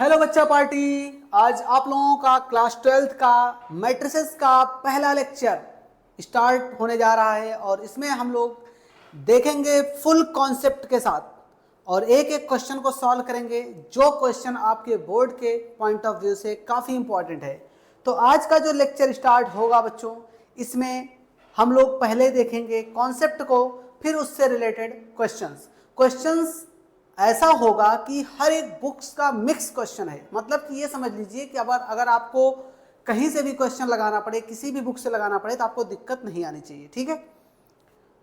Hello बच्चा party. आज आप लोगों का क्लास 12th का मैट्रिसेस का पहला लेक्चर स्टार्ट होने जा रहा है और इसमें हम लोग देखेंगे फुल कॉन्सेप्ट के साथ और एक एक क्वेश्चन को सॉल्व करेंगे जो क्वेश्चन आपके बोर्ड के पॉइंट ऑफ व्यू से काफ़ी इंपॉर्टेंट है। तो आज का जो लेक्चर स्टार्ट होगा बच्चों, इसमें हम लोग पहले देखेंगे कॉन्सेप्ट को, फिर उससे रिलेटेड क्वेश्चंस ऐसा होगा कि हर एक बुक्स का मिक्स क्वेश्चन है। मतलब कि ये समझ लीजिए कि अगर आपको कहीं से भी क्वेश्चन लगाना पड़े, किसी भी बुक से लगाना पड़े, तो आपको दिक्कत नहीं आनी चाहिए। ठीक है,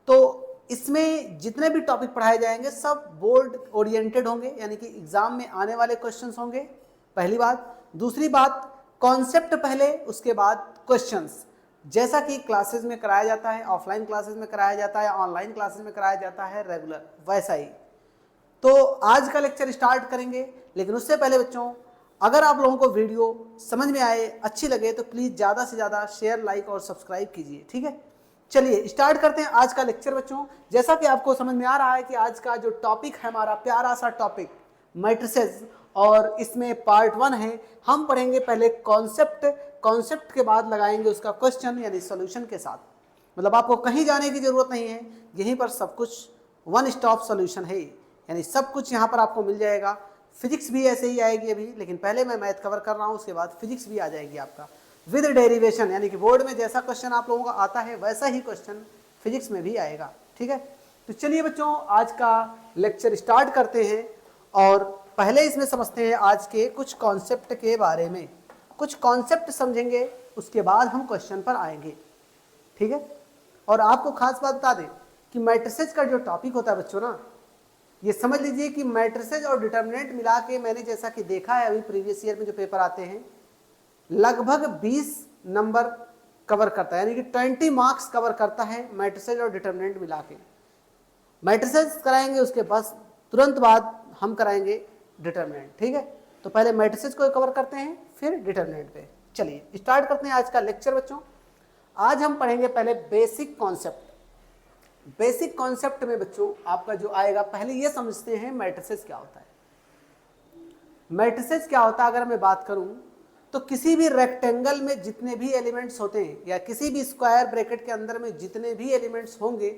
तो इसमें जितने भी टॉपिक पढ़ाए जाएंगे सब बोर्ड ओरिएंटेड होंगे, यानी कि एग्जाम में आने वाले क्वेश्चंस होंगे, पहली बात। दूसरी बात, कॉन्सेप्ट पहले, उसके बाद क्वेश्चंस। जैसा कि क्लासेस में कराया जाता है, ऑफलाइन क्लासेस में कराया जाता है, ऑनलाइन क्लासेस में कराया जाता है रेगुलर, वैसा ही। तो आज का लेक्चर स्टार्ट करेंगे, लेकिन उससे पहले बच्चों, अगर आप लोगों को वीडियो समझ में आए, अच्छी लगे, तो प्लीज़ ज़्यादा से ज़्यादा शेयर, लाइक और सब्सक्राइब कीजिए। ठीक है, चलिए स्टार्ट करते हैं आज का लेक्चर बच्चों। जैसा कि आपको समझ में आ रहा है कि आज का जो टॉपिक है हमारा प्यारा सा टॉपिक मैट्रिसेस, और इसमें पार्ट 1 है। हम पढ़ेंगे पहले कॉन्सेप्ट के बाद लगाएंगे उसका क्वेश्चन यानी सॉल्यूशन के साथ। मतलब आपको कहीं जाने की ज़रूरत नहीं है, यहीं पर सब कुछ वन स्टॉप सॉल्यूशन है, यानी सब कुछ यहाँ पर आपको मिल जाएगा। फिजिक्स भी ऐसे ही आएगी अभी, लेकिन पहले मैं मैथ कवर कर रहा हूँ, उसके बाद फिजिक्स भी आ जाएगी आपका विद डेरिवेशन, यानी कि बोर्ड में जैसा क्वेश्चन आप लोगों का आता है वैसा ही क्वेश्चन फिजिक्स में भी आएगा। ठीक है, तो चलिए बच्चों आज का लेक्चर स्टार्ट करते हैं और पहले इसमें समझते हैं आज के कुछ कॉन्सेप्ट के बारे में। कुछ कॉन्सेप्ट समझेंगे, उसके बाद हम क्वेश्चन पर आएंगे। ठीक है, और आपको खास बात बता दें कि मैट्रिसेस का जो टॉपिक होता है बच्चों ना, ये समझ लीजिए कि मैट्रिसेस और डिटर्मिनेंट मिला के मैंने जैसा कि देखा है अभी प्रीवियस ईयर में जो पेपर आते हैं, लगभग 20 नंबर कवर करता है, यानी कि 20 मार्क्स कवर करता है मैट्रिसेस और डिटर्मिनेंट मिला के। मैट्रिसेस कराएंगे, उसके बस तुरंत बाद हम कराएंगे डिटर्मिनेंट। ठीक है, तो पहले मैट्रिसेस को कवर करते हैं, फिर डिटर्मिनेंट पे। चलिए स्टार्ट करते हैं आज का लेक्चर बच्चों। आज हम पढ़ेंगे पहले बेसिक कॉन्सेप्ट। बेसिक कॉन्सेप्ट में बच्चों आपका जो आएगा, पहले ये समझते हैं मैट्रिसेस क्या होता है। मैट्रिसेस क्या होता है अगर मैं बात करूं, तो किसी भी रेक्टेंगल में जितने भी एलिमेंट्स होते हैं या किसी भी स्क्वायर ब्रैकेट के अंदर में जितने भी एलिमेंट्स होंगे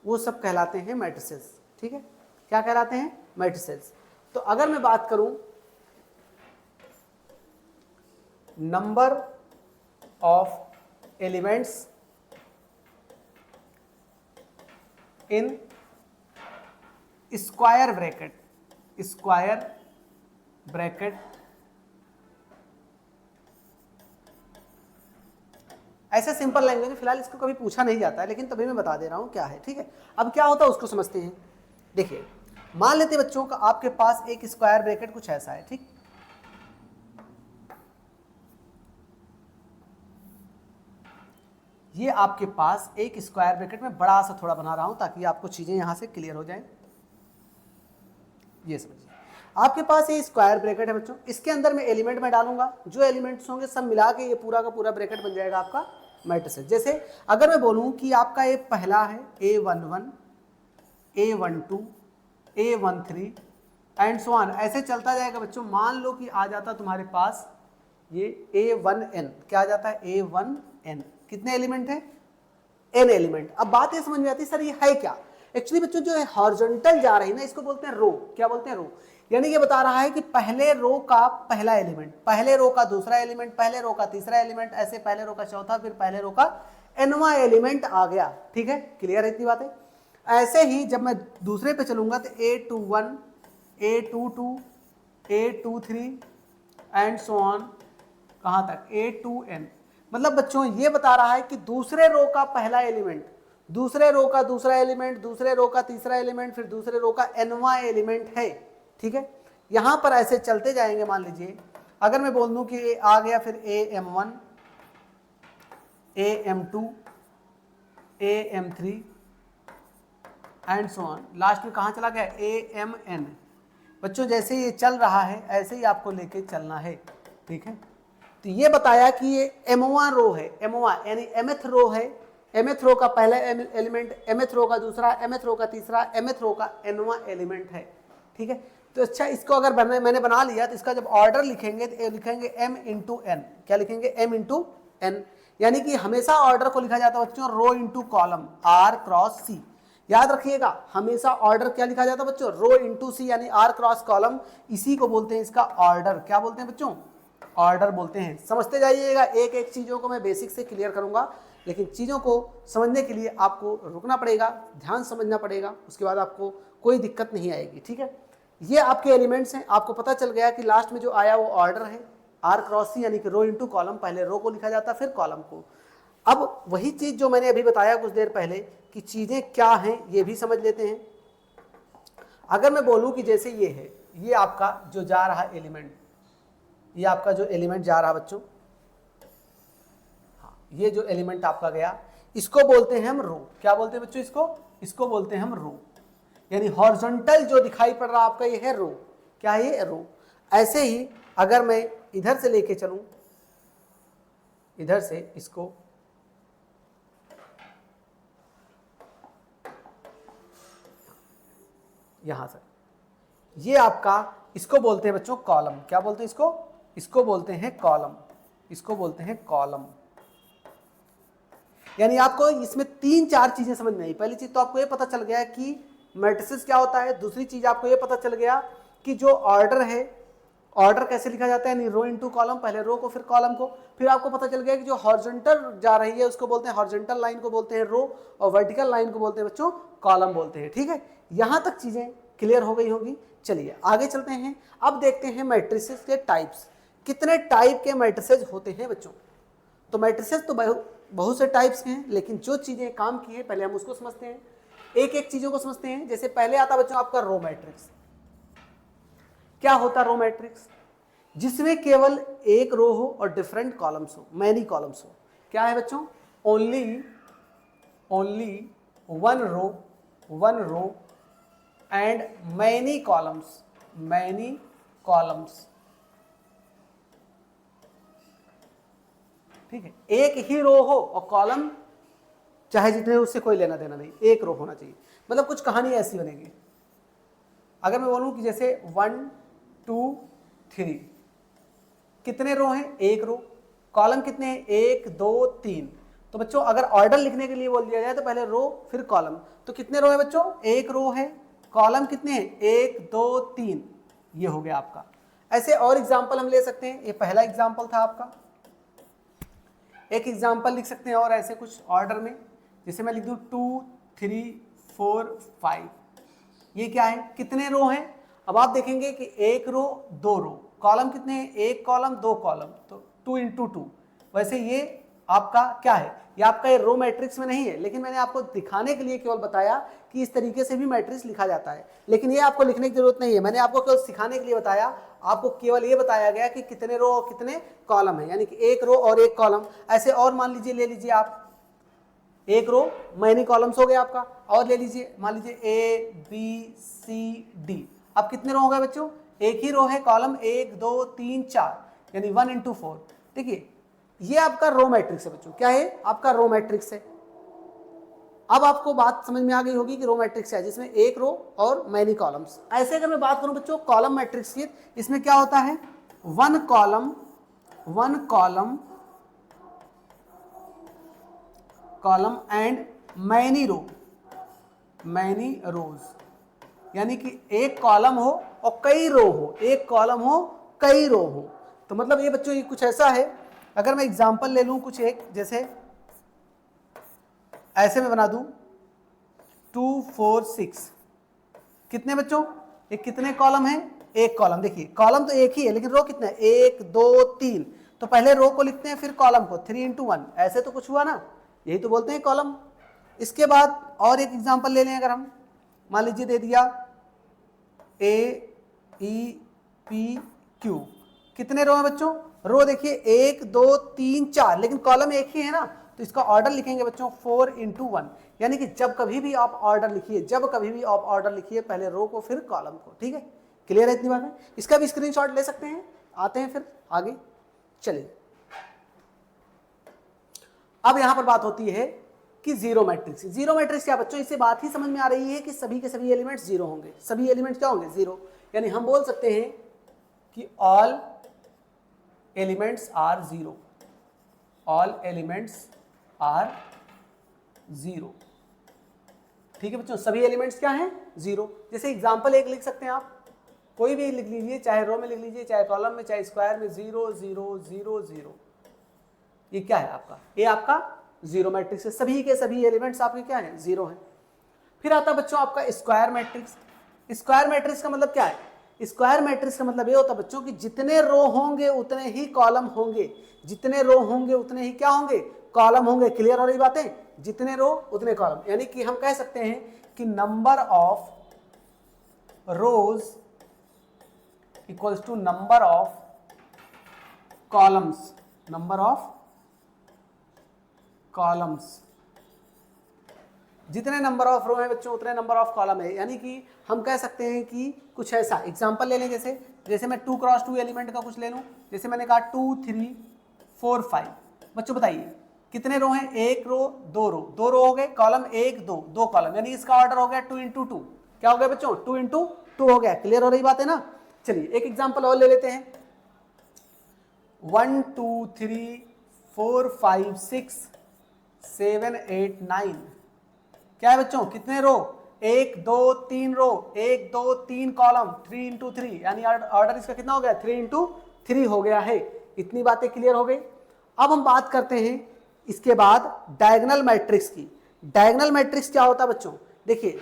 वो सब कहलाते हैं मैट्रिसेस। ठीक है, क्या कहलाते हैं? मैट्रिसेस। तो अगर मैं बात करूं number of elements in square bracket, ऐसे सिंपल लैंग्वेज में फिलहाल इसको कभी पूछा नहीं जाता है, लेकिन तभी मैं बता दे रहा हूं क्या है। ठीक है, अब क्या होता है उसको समझते हैं। देखिए, मान लेते बच्चों का आपके पास एक स्क्वायर ब्रैकेट कुछ ऐसा है। ठीक, ये आपके पास एक स्क्वायर ब्रैकेट में बड़ा सा थोड़ा बना रहा हूं ताकि आपको चीजें यहां से क्लियर हो जाएं। ये समझिए, आपके पास ये स्क्वायर ब्रैकेट है बच्चों, इसके अंदर मैं एलिमेंट में डालूंगा, जो एलिमेंट्स होंगे सब मिला के ये पूरा का पूरा ब्रैकेट बन जाएगा आपका मैट्रिसेस। जैसे अगर मैं बोलूं कि आपका ये पहला है A11, A12, A13 and so on, ऐसे चलता जाएगा बच्चों। मान लो कि आ जाता तुम्हारे पास ये A1n, क्या आ जाता है? A1n। कितने एलिमेंट है? n element. अब बात ये समझ में आती है सर ये है क्या? एक्चुअली बच्चों जो है हॉरिजॉन्टल जा रही है ना, इसको बोलते हैं रो। क्या बोलते हैं? रो। यानी ये बता रहा है कि पहले रो का पहला एलिमेंट, पहले रो का दूसरा एलिमेंट, पहले रो का तीसरा एलिमेंट, ऐसे पहले रो का चौथा, फिर पहले रो का nवां एलिमेंट आ गया। ठीक है, क्लियर है इतनी बातें? ऐसे ही जब मैं दूसरे पे चलूंगा तो A21, A22, A23 and so on, कहां तक? A2n। मतलब बच्चों ये बता रहा है कि दूसरे रो का पहला एलिमेंट, दूसरे रो का दूसरा एलिमेंट, दूसरे रो का तीसरा एलिमेंट, फिर दूसरे रो का nवां एलिमेंट है। ठीक है, यहां पर ऐसे चलते जाएंगे। मान लीजिए अगर मैं बोल दूं कि ये आ गया, फिर AM1, AM2, AM3 and so on, last में कहां चला गया? AMN। बच्चों जैसे ये चल रहा है ऐसे ही आपको लेके चलना है। ठीक है, तो ये बताया कि ये mवां रो है, mवां यानी mth रो है, mth रो का पहला एलिमेंट, mth रो का दूसरा, mth रो का तीसरा, mth रो का nवां एलिमेंट है। ठीक है, तो अच्छा, इसको अगर मैंने बना लिया तो इसका जब ऑर्डर लिखेंगे तो लिखेंगे m इंटू एन। क्या लिखेंगे? m into N. यानी कि हमेशा ऑर्डर को लिखा जाता है बच्चों row into column, r cross c। याद रखिएगा, हमेशा ऑर्डर क्या लिखा जाता है बच्चों? रो इंटू सी, यानी r क्रॉस कॉलम। इसी को बोलते हैं इसका ऑर्डर। क्या बोलते हैं बच्चों? ऑर्डर बोलते हैं। समझते जाइएगा, एक एक चीज़ों को मैं बेसिक से क्लियर करूंगा, लेकिन चीज़ों को समझने के लिए आपको रुकना पड़ेगा, ध्यान समझना पड़ेगा, उसके बाद आपको कोई दिक्कत नहीं आएगी। ठीक है, ये आपके एलिमेंट्स हैं। आपको पता चल गया कि लास्ट में जो आया वो ऑर्डर है, आर क्रॉस सी, यानी कि रो इंटू कॉलम। पहले रो को लिखा जाता फिर कॉलम को। अब वही चीज़ जो मैंने अभी बताया कुछ देर पहले कि चीज़ें क्या हैं ये भी समझ लेते हैं। अगर मैं बोलूँ कि जैसे ये है, ये आपका जो जा रहा एलिमेंट, ये आपका जो एलिमेंट जा रहा बच्चों, हाँ, ये जो एलिमेंट आपका गया, इसको बोलते हैं हम रो। क्या बोलते हैं बच्चों? इसको बोलते हैं हम रो। यानी हॉरिजॉन्टल जो दिखाई पड़ रहा आपका ये है रो। क्या है ये? रो। ऐसे ही अगर मैं इधर से लेके चलूं, इधर से इसको यहां से, ये आपका, इसको बोलते हैं बच्चों कॉलम। क्या बोलते हैं इसको? इसको बोलते हैं कॉलम। इसको बोलते हैं कॉलम। यानी आपको इसमें 3-4 चीजें समझ में आई। पहली चीज तो आपको ये पता चल गया कि मैट्रिसेस क्या होता है। दूसरी चीज आपको ये पता चल गया कि जो ऑर्डर है, ऑर्डर कैसे लिखा जाता है, यानी रो इनटू कॉलम, पहले रो को फिर कॉलम को। फिर आपको पता चल गया कि जो हॉरिजॉन्टल जा रही है उसको बोलते हैं, हॉरिजॉन्टल लाइन को बोलते हैं रो, और वर्टिकल लाइन को बोलते हैं बच्चों कॉलम बोलते हैं। ठीक है, यहां तक चीजें क्लियर हो गई होगी। चलिए आगे चलते हैं। अब देखते हैं मैट्रिसेस के टाइप्स। कितने टाइप के मैट्रिसेस होते हैं बच्चों? तो मैट्रिसेस तो बहुत से टाइप्स के हैं, लेकिन जो चीजें काम की है पहले हम उसको समझते हैं, एक एक चीजों को समझते हैं। जैसे पहले आता बच्चों आपका रो मैट्रिक्स। क्या होता रो मैट्रिक्स? जिसमें केवल एक रो हो और डिफरेंट कॉलम्स हो, मैनी कॉलम्स हो। क्या है बच्चों? Only one row and many columns. ठीक है, एक ही रो हो और कॉलम चाहे जितने उससे कोई लेना देना नहीं, एक रो होना चाहिए। मतलब कुछ कहानी ऐसी बनेगी। अगर मैं बोलूं कि जैसे 1 2 3, कितने रो हैं? एक रो। कॉलम कितने हैं? 1 2 3। तो बच्चों अगर ऑर्डर लिखने के लिए बोल दिया जाए तो पहले रो फिर कॉलम। तो कितने रो है बच्चों? एक रो है। कॉलम कितने हैं? 1 2 3। ये हो गया आपका। ऐसे और एग्जाम्पल हम ले सकते हैं। ये पहला एग्जाम्पल था आपका। एक एग्जाम्पल लिख सकते हैं और ऐसे कुछ ऑर्डर में, जैसे मैं लिख दूं 2 3 4 5। ये क्या है? कितने रो हैं? अब आप देखेंगे कि एक रो 2 रो। कॉलम कितने हैं? एक कॉलम 2 कॉलम, तो 2 इंटू 2। वैसे ये आपका क्या है? ये आपका ये रो मैट्रिक्स में नहीं है, लेकिन मैंने आपको दिखाने के लिए केवल बताया कि इस तरीके से भी मैट्रिक्स लिखा जाता है। लेकिन ये आपको लिखने की जरूरत नहीं है, मैंने आपको केवल सिखाने के लिए बताया। आपको केवल ये बताया गया कि कितने रो और कितने कॉलम है, यानी कि एक रो और एक कॉलम। ऐसे और मान लीजिए, ले लीजिए आप एक रो, मैनी कॉलम्स हो गए आपका। और ले लीजिए, मान लीजिए A B C D। अब कितने रो हो गए बच्चों? एक ही रो है, कॉलम 1 2 3 4, यानी 1 इंटू 4। देखिए ये आपका रो मैट्रिक्स है बच्चों। क्या है? आपका रो मैट्रिक्स है। अब आपको बात समझ में आ गई होगी कि रो मैट्रिक्स है जिसमें एक रो और मैनी कॉलम्स। ऐसे अगर मैं बात करूं बच्चों कॉलम मैट्रिक्स की, इसमें क्या होता है? वन कॉलम एंड मैनी रोज। यानी कि एक कॉलम हो और कई रो हो, एक कॉलम हो कई रो हो। तो मतलब ये बच्चों ये कुछ ऐसा है। अगर मैं एग्जांपल ले लूं कुछ एक, जैसे ऐसे में बना दूं 2 4 6। कितने बच्चों? ये कितने कॉलम है? एक कॉलम। देखिए कॉलम तो एक ही है, लेकिन रो कितने हैं? 1 2 3। तो पहले रो को लिखते हैं फिर कॉलम को, 3 इंटू 1। ऐसे तो कुछ हुआ ना, यही तो बोलते हैं कॉलम। इसके बाद और एक एग्जांपल ले लें। अगर हम मान लीजिए दे दिया A E P Q। कितने रो हैं बच्चों? रो देखिए 1 2 3 4, लेकिन कॉलम एक ही है ना, तो इसका ऑर्डर लिखेंगे बच्चों 4 इंटू 1। यानी कि जब कभी भी आप ऑर्डर लिखिए पहले रो को फिर कॉलम को। ठीक है, क्लियर है इतनी बात है? इसका भी स्क्रीनशॉट ले सकते हैं। आते हैं फिर आगे, चलिए। अब यहां पर बात होती है कि जीरो मैट्रिक्स। जीरो मैट्रिक्स क्या बच्चों, इससे बात ही समझ में आ रही है कि सभी के सभी एलिमेंट्स जीरो होंगे। सभी एलिमेंट्स क्या होंगे, जीरो। यानी हम बोल सकते हैं कि all elements are zero, all elements are zero. ठीक है बच्चों, सभी एलिमेंट्स क्या हैं, जीरो। जैसे एग्जांपल एक लिख सकते हैं आप, कोई भी लिख लीजिए, चाहे रो में लिख लीजिए, चाहे कॉलम में, चाहे स्क्वायर में, 0 0 0 0। ये क्या है आपका, ये आपका जीरो मैट्रिक्स है। सभी के सभी एलिमेंट्स आपके क्या हैं, जीरो हैं। फिर आता है बच्चों आपका स्क्वायर मैट्रिक्स। स्क्वायर मैट्रिक्स का मतलब क्या है, स्क्वायर मैट्रिक्स का मतलब ये होता है बच्चों कि जितने रो होंगे उतने ही कॉलम होंगे, जितने रो होंगे उतने ही क्या होंगे, कॉलम होंगे। क्लियर हो रही बातें, जितने रो उतने कॉलम। यानी कि हम कह सकते हैं कि number of rows equals to number of columns, number of columns. जितने नंबर ऑफ रो है बच्चों उतने नंबर ऑफ कॉलम है। यानी कि हम कह सकते हैं कि कुछ ऐसा एग्जांपल ले लें, जैसे मैं 2 क्रॉस 2 एलिमेंट का कुछ ले लूं। जैसे मैंने कहा 2 3 4 5। बच्चों बताइए कितने रो हैं, एक रो, दो रो, दो रो हो गए, कॉलम एक दो, दो कॉलम, यानी इसका ऑर्डर हो गया 2 इंटू 2। क्या हो गया बच्चों, 2 इंटू 2 हो गया। क्लियर हो रही बात है ना। चलिए एक एग्जाम्पल और ले लेते हैं। 1 2 3 4 5 6 7 8 9। क्या है बच्चों, कितने रो, एक दो तीन रो, एक दो तीन कॉलम, 3 इंटू 3, यानी ऑर्डर इसका कितना हो गया, 3 इंटू 3 हो गया है। इतनी बातें क्लियर हो गई। अब हम बात करते हैं इसके बाद डायगोनल मैट्रिक्स की। डायगोनल मैट्रिक्स क्या होता है बच्चों, देखिए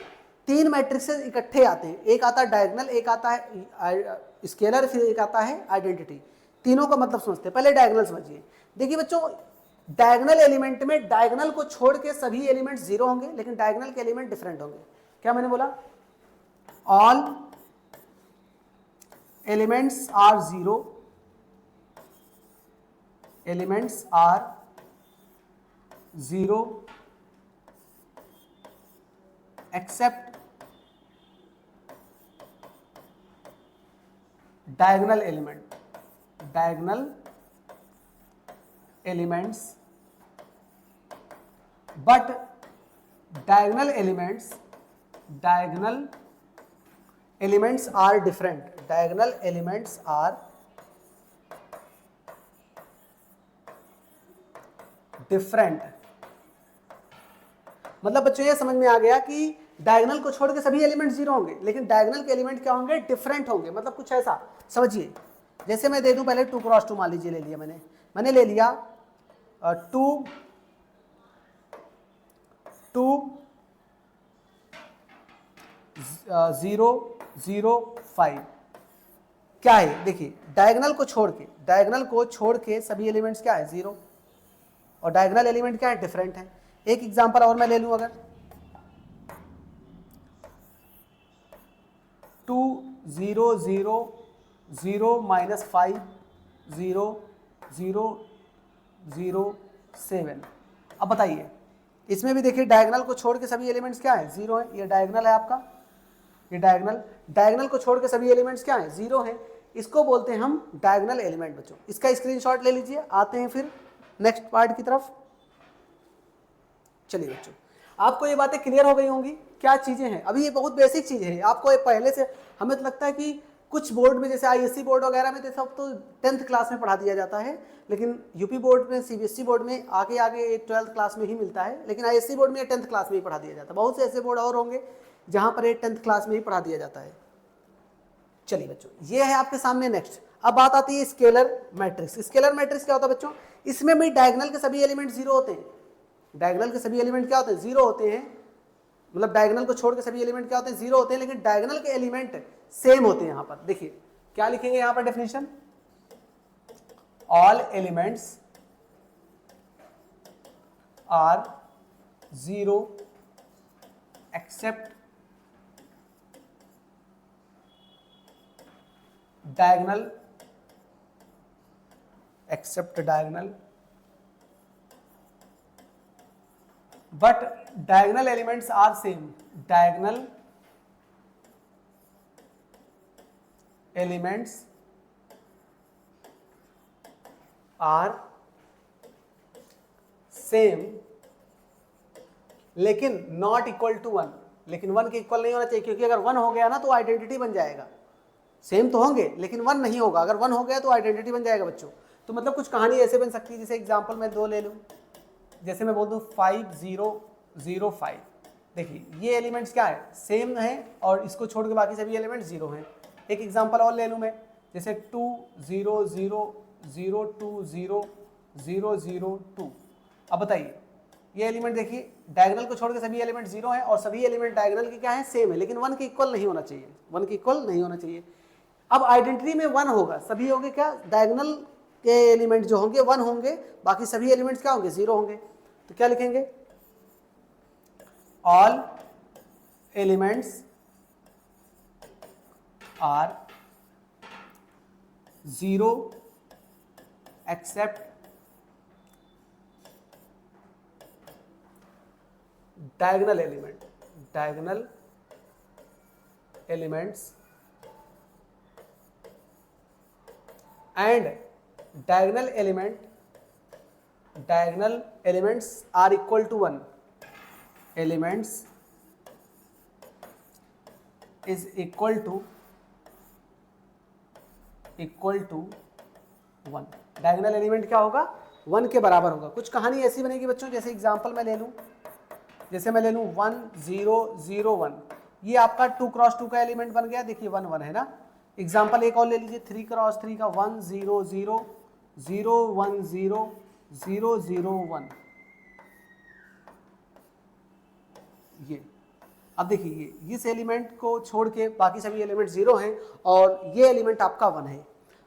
तीन मैट्रिक्सेस इकट्ठे आते हैं, एक आता है डायगोनल, एक आता है स्केलर, फिर एक आता है आइडेंटिटी। तीनों का मतलब समझते हैं, पहले डायगोनल समझिए। देखिए बच्चों, डायगोनल एलिमेंट में डायगोनल को छोड़ के सभी एलिमेंट जीरो होंगे, लेकिन डायगोनल के एलिमेंट डिफरेंट होंगे। क्या मैंने बोला, all elements are zero, elements are zero except diagonal element, diagonal elements, but diagonal elements are different, diagonal elements are different। मतलब बच्चों ये समझ में आ गया कि डायगोनल को छोड़ के सभी एलिमेंट जीरो होंगे, लेकिन डायगोनल के एलिमेंट क्या होंगे, डिफरेंट होंगे। मतलब कुछ ऐसा समझिए, जैसे मैं दे दूं, पहले 2 क्रॉस 2 मान लीजिए ले लिया मैंने ले लिया 2 0 0 5। क्या है, देखिए डायगोनल को छोड़ के सभी एलिमेंट्स क्या है, जीरो, और डायगोनल एलिमेंट क्या है, डिफरेंट है। एक एग्जांपल और मैं ले लूं, अगर 2 0 0 0 -5 0 0 0 7। अब बताइए इसमें भी देखिए डायगोनल को छोड़ के सभी एलिमेंट्स क्या है, जीरो है। ये डायगोनल है आपका, ये डायगोनल को छोड़ के सभी एलिमेंट्स क्या है, जीरो है। इसको बोलते हैं हम डायगोनल एलिमेंट। बच्चों इसका स्क्रीनशॉट ले लीजिए। आते हैं फिर नेक्स्ट पार्ट की तरफ। चलिए बच्चों, आपको ये बातें क्लियर हो गई होंगी, क्या चीजें हैं। अभी ये बहुत बेसिक चीजें हैं, आपको ये पहले से, हमें तो लगता है कि कुछ बोर्ड में जैसे आईएससी बोर्ड वगैरह में तो सब तो 10th क्लास में पढ़ा दिया जाता है, लेकिन यूपी बोर्ड में, सीबीएसई बोर्ड में आगे 12th क्लास में ही मिलता है, लेकिन आईएससी बोर्ड में 10th क्लास में ही पढ़ा दिया जाता है। बहुत से ऐसे बोर्ड और होंगे जहां पर 10th क्लास में ही पढ़ा दिया जाता है। चलिए बच्चों, ये है आपके सामने नेक्स्ट। अब बात आती है स्केलर मैट्रिक्स। स्केलर मैट्रिक्स क्या होता है बच्चों, इसमें भी डायगोनल के सभी एलिमेंट जीरो होते हैं। डायगोनल के सभी एलिमेंट क्या होते हैं, जीरो होते हैं। मतलब डायगोनल को छोड़ के सभी एलिमेंट क्या होते हैं, जीरो होते हैं, लेकिन डायगोनल के एलिमेंट सेम होते हैं। यहां पर देखिए क्या लिखेंगे, यहां पर definition, all elements are zero except diagonal, except diagonal, but diagonal elements are same, diagonal elements are same लेकिन नॉट इक्वल टू 1, लेकिन 1 के इक्वल नहीं होना चाहिए, क्योंकि अगर 1 हो गया ना तो आइडेंटिटी बन जाएगा। सेम तो होंगे लेकिन 1 नहीं होगा, अगर 1 हो गया तो आइडेंटिटी बन जाएगा बच्चों। तो मतलब कुछ कहानी ऐसे बन सकती है, जैसे एग्जांपल मैं 2 ले लूँ, जैसे मैं बोल दूँ 5005। देखिए ये एलिमेंट्स क्या है, सेम है, और इसको छोड़ के बाकी सभी एलिमेंट 0 हैं। एक एग्जांपल और ले लूँ मैं, जैसे 200002002। अब बताइए ये एलिमेंट देखिए, डायगोनल को छोड़ के सभी एलिमेंट 0 हैं, और सभी एलिमेंट डायगोनल के क्या है, सेम है, लेकिन 1 के इक्वल नहीं होना चाहिए, 1 के इक्वल नहीं होना चाहिए। अब आइडेंटिटी में 1 होगा, सभी होंगे क्या, डायगोनल के एलिमेंट जो होंगे 1 होंगे, बाकी सभी एलिमेंट्स क्या होंगे, 0 होंगे। तो क्या लिखेंगे, all elements are 0 except diagonal elements and diagonal elements are equal to 1, elements is equal to 1। Diagonal element क्या होगा, 1 के बराबर होगा। कुछ कहानी ऐसी बनेगी बच्चों, जैसे एग्जांपल मैं ले लूँ, जैसे मैं ले लूँ 1001, ये आपका 2 क्रॉस 2 का एलिमेंट बन गया, देखिए 1 1 है ना। एग्जांपल एक और ले लीजिए 3 क्रॉस 3 का 10000100001। ये अब देखिए ये इस एलिमेंट को छोड़ के बाकी सभी एलिमेंट 0 हैं, और ये एलिमेंट आपका 1 है।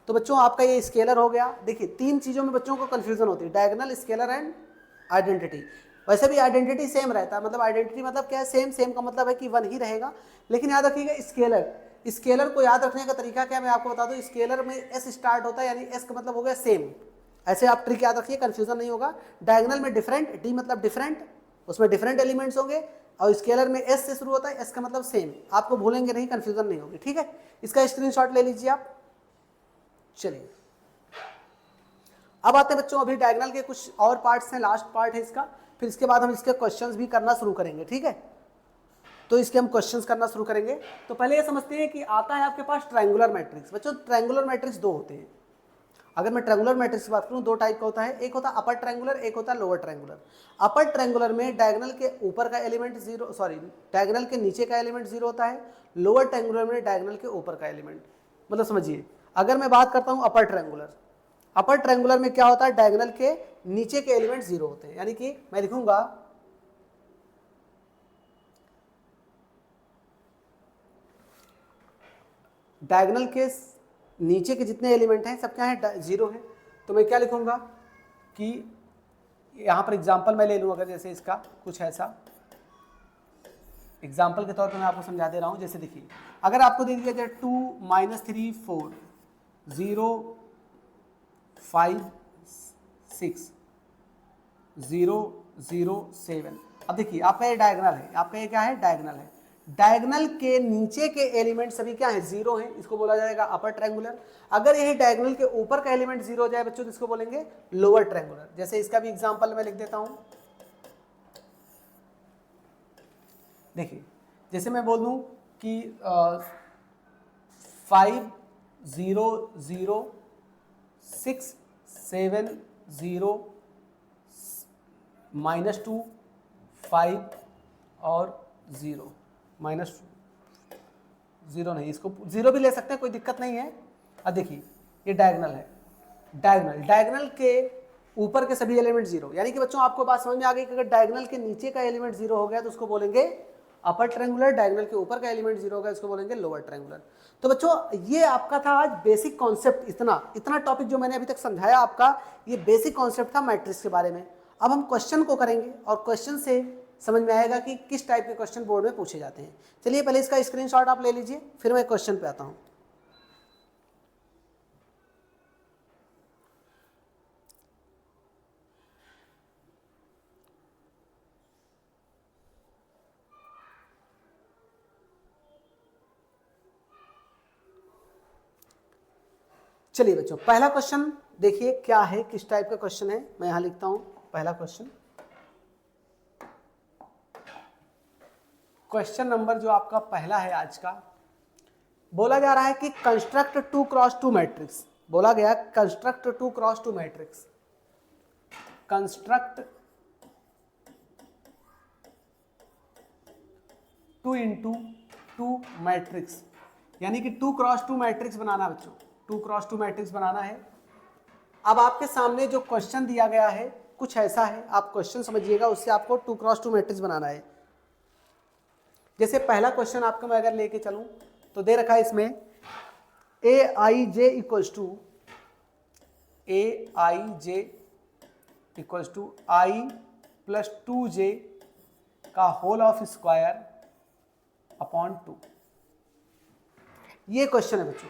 तो बच्चों आपका ये स्केलर हो गया। देखिए 3 चीज़ों में बच्चों को कन्फ्यूजन होती है, डायगोनल, स्केलर एंड आइडेंटिटी। वैसे भी आइडेंटिटी सेम रहता है, मतलब आइडेंटिटी मतलब क्या है, सेम। सेम का मतलब है कि 1 ही रहेगा। लेकिन याद रखिएगा स्केलर को याद रखने का तरीका क्या है, मैं आपको बता दूं। स्केलर में एस स्टार्ट होता है, यानी एस का मतलब हो गया सेम। ऐसे आप ट्रिक याद रखिए, कंफ्यूजन नहीं होगा। डायगोनल में डिफरेंट, डी मतलब डिफरेंट, उसमें डिफरेंट एलिमेंट्स होंगे, और स्केलर में एस से शुरू होता है, एस का मतलब सेम। आपको भूलेंगे नहीं, कंफ्यूजन नहीं होगी, ठीक है। इसका स्क्रीनशॉट ले लीजिए आप। चलिए अब आते हैं बच्चों, अभी डायगोनल के कुछ और पार्ट्स हैं, लास्ट पार्ट है इसका, फिर इसके बाद हम इसके क्वेश्चंस भी करना शुरू करेंगे, ठीक है। तो इसके हम क्वेश्चंस करना शुरू करेंगे। तो पहले ये समझते हैं कि आता है आपके पास ट्रायंगुलर मैट्रिक्स। बच्चों ट्रायंगुलर मैट्रिक्स 2 होते हैं। अगर मैं ट्रायंगुलर मैट्रिक्स की बात करूं, 2 टाइप का होता है, एक होता है अपर ट्रायंगुलर, एक होता है लोअर ट्रायंगुलर। अपर ट्रायंगुलर में डायगोनल के ऊपर का एलिमेंट 0, सॉरी डायगोनल के नीचे का एलिमेंट 0 होता है। लोअर ट्रायंगुलर में डायगोनल के ऊपर का एलिमेंट, मतलब समझिए, अगर मैं बात करता हूं अपर ट्रायंगुलर में क्या होता है, डायगोनल के नीचे के एलिमेंट 0 होते हैं। यानी कि मैं लिखूंगा डायगोनल के नीचे के जितने एलिमेंट हैं सब क्या है, 0 है। तो मैं क्या लिखूंगा कि यहां पर एग्जांपल मैं ले लूं, अगर जैसे इसका कुछ ऐसा एग्जांपल के तौर पर मैं आपको समझा दे रहा हूं। जैसे देखिए, अगर आपको दे दिया जाए 2 -3 4 0 5 6 0 0 7। अब देखिए आपका ये डायगोनल है, आपका ये क्या है, डायगोनल है। डायगोनल के नीचे के एलिमेंट सभी क्या है, 0 हैं, इसको बोला जाएगा अपर ट्रायंगुलर। अगर यही डायगोनल के ऊपर का एलिमेंट 0 हो जाए बच्चों, तो इसको बोलेंगे लोअर ट्रायंगुलर। जैसे इसका भी एग्जांपल मैं लिख देता हूं। देखिए जैसे मैं बोल दूं कि 5 0 0 6 7 0 -2 5 और 0 -0 नहीं, इसको 0 भी ले सकते हैं, कोई दिक्कत नहीं है। अब देखिए ये डायगोनल है, डायगोनल के ऊपर के सभी एलिमेंट 0। यानी कि बच्चों आपको बात समझ में आ गई कि अगर डायगोनल के नीचे का एलिमेंट 0 हो गया तो उसको बोलेंगे अपर ट्रायंगुलर, डायगोनल के ऊपर का एलिमेंट 0 होगा इसको बोलेंगे लोअर ट्रायंगुलर। तो बच्चों ये आपका था आज बेसिक कॉन्सेप्ट। इतना टॉपिक जो मैंने अभी तक समझाया आपका, ये बेसिक कॉन्सेप्ट था मैट्रिक्स के बारे में। अब हम क्वेश्चन को करेंगे और क्वेश्चन से समझ में आएगा कि किस टाइप के क्वेश्चन बोर्ड में पूछे जाते हैं। चलिए पहले इसका स्क्रीनशॉट आप ले लीजिए, फिर मैं क्वेश्चन पे आता हूं। चलिए बच्चों पहला क्वेश्चन देखिए क्या है, किस टाइप का क्वेश्चन है। मैं यहां लिखता हूं पहला क्वेश्चन। क्वेश्चन नंबर जो आपका पहला है आज का, बोला जा रहा है कि कंस्ट्रक्ट 2x2 मैट्रिक्स। बोला गया construct 2x2 matrix. Construct 2x2 matrix, यानी कि 2x2 मैट्रिक्स बनाना बच्चों, 2x2 मैट्रिक्स बनाना है। अब आपके सामने जो क्वेश्चन दिया गया है कुछ ऐसा है, आप क्वेश्चन समझिएगा, उससे आपको 2x2 मैट्रिक्स बनाना है। जैसे पहला क्वेश्चन आपका मैं अगर लेके चलूं तो दे रखा है इसमें aij equals to i plus 2j का होल ऑफ स्क्वायर अपॉन 2। ये क्वेश्चन है बच्चों,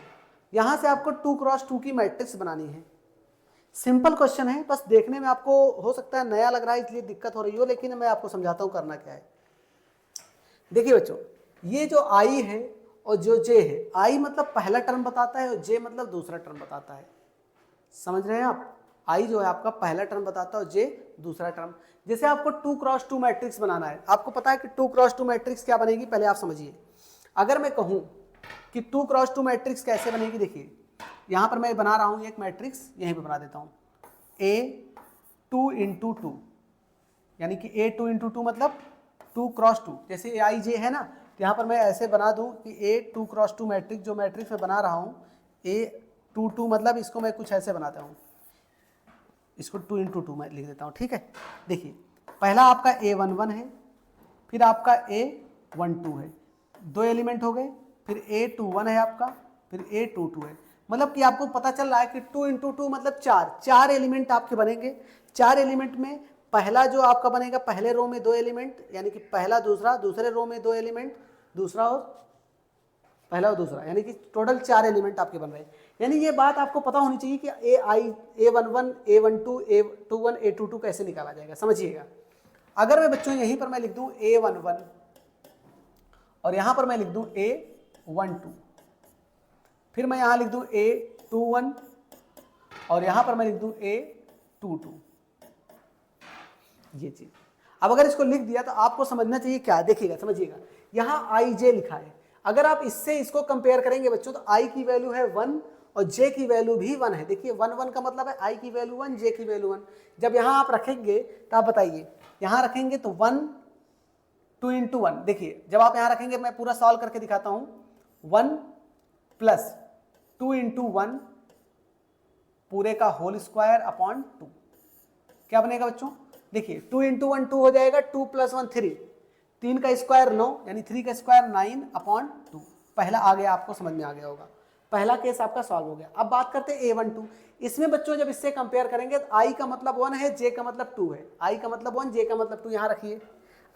यहां से आपको 2x2 की मैट्रिक्स बनानी है। सिंपल क्वेश्चन है, बस देखने में आपको हो सकता है नया लग रहा है इसलिए दिक्कत हो रही हो, लेकिन मैं आपको समझाता हूं करना क्या है। देखिए बच्चों, ये जो i है और जो j है, i मतलब पहला टर्म बताता है और j मतलब दूसरा टर्म बताता है। समझ रहे हैं आप? i जो है आपका पहला टर्म बताता है और j दूसरा टर्म। जैसे आपको 2x2 मैट्रिक्स बनाना है, आपको पता है कि 2x2 मैट्रिक्स क्या बनेगी, पहले आप समझिए। अगर मैं कहूं कि 2x2 मैट्रिक्स कैसे बनेगी, देखिए यहां पर मैं बना रहा हूं एक मैट्रिक्स, यहीं पे बना देता हूं A2 × 2, यानी कि A2 × 2 मतलब 2x2। जैसे aij है ना, तो यहाँ पर मैं ऐसे बना दूं कि A2x2 मैट्रिक्स, जो मैट्रिक्स मैं बना रहा हूँ A2 मतलब इसको मैं कुछ ऐसे बनाता हूँ, इसको 2 × 2 मैं लिख देता हूँ, ठीक है। देखिए पहला आपका A11 है, फिर आपका A12 है, 2 एलिमेंट हो गए, फिर A21 है आपका, फिर A22 है। मतलब कि आपको पता चल रहा है कि 2 × 2 मतलब 4 एलिमेंट आपके बनेंगे। 4 एलिमेंट में पहला जो आपका बनेगा, पहले रो में 2 एलिमेंट, यानी कि पहला दूसरा, दूसरे रो में 2 एलिमेंट, दूसरा और पहला और दूसरा, यानी कि टोटल 4 एलिमेंट आपके बन रहे हैं। यानी ये बात आपको पता होनी चाहिए कि A11, A12, A21, A22 कैसे निकाला जाएगा, समझिएगा। अगर मैं बच्चों यहीं पर मैं लिख दूं A11 और यहां पर मैं लिख दूं A12, फिर मैं यहां लिख दूं A21 और यहां पर मैं लिख दूं A22, ये चीज। अब अगर इसको लिख दिया तो आपको समझना चाहिए क्या, देखिएगा समझिएगा, यहां ij लिखा है। अगर आप इससे इसको कंपेयर करेंगे बच्चों, तो i की वैल्यू है 1 और j की वैल्यू भी 1 है। देखिए 1 1 का मतलब है i की वैल्यू 1, j की वैल्यू 1। जब यहां आप रखेंगे तो आप बताइए, यहां रखेंगे तो 1 2 × 1, देखिए जब आप यहां रखेंगे, मैं पूरा सॉल्व करके दिखाता हूं, 1 प्लस 2 × 1 पूरे का होल स्क्वायर अपॉन 2, क्या बनेगा बच्चों? देखिए 2 × 1 2 हो जाएगा, 2 + 1 3, 3 का स्क्वायर 9, यानी 3 का स्क्वायर 9 अपॉन 2। पहला आ गया, आपको समझ में आ गया होगा, पहला केस आपका सॉल्व हो गया। अब बात करते हैं A12। इसमें बच्चों जब इससे कंपेयर करेंगे तो i का मतलब 1 है, j का मतलब 2 है। i का मतलब 1, j का मतलब 2। यहाँ रखिए,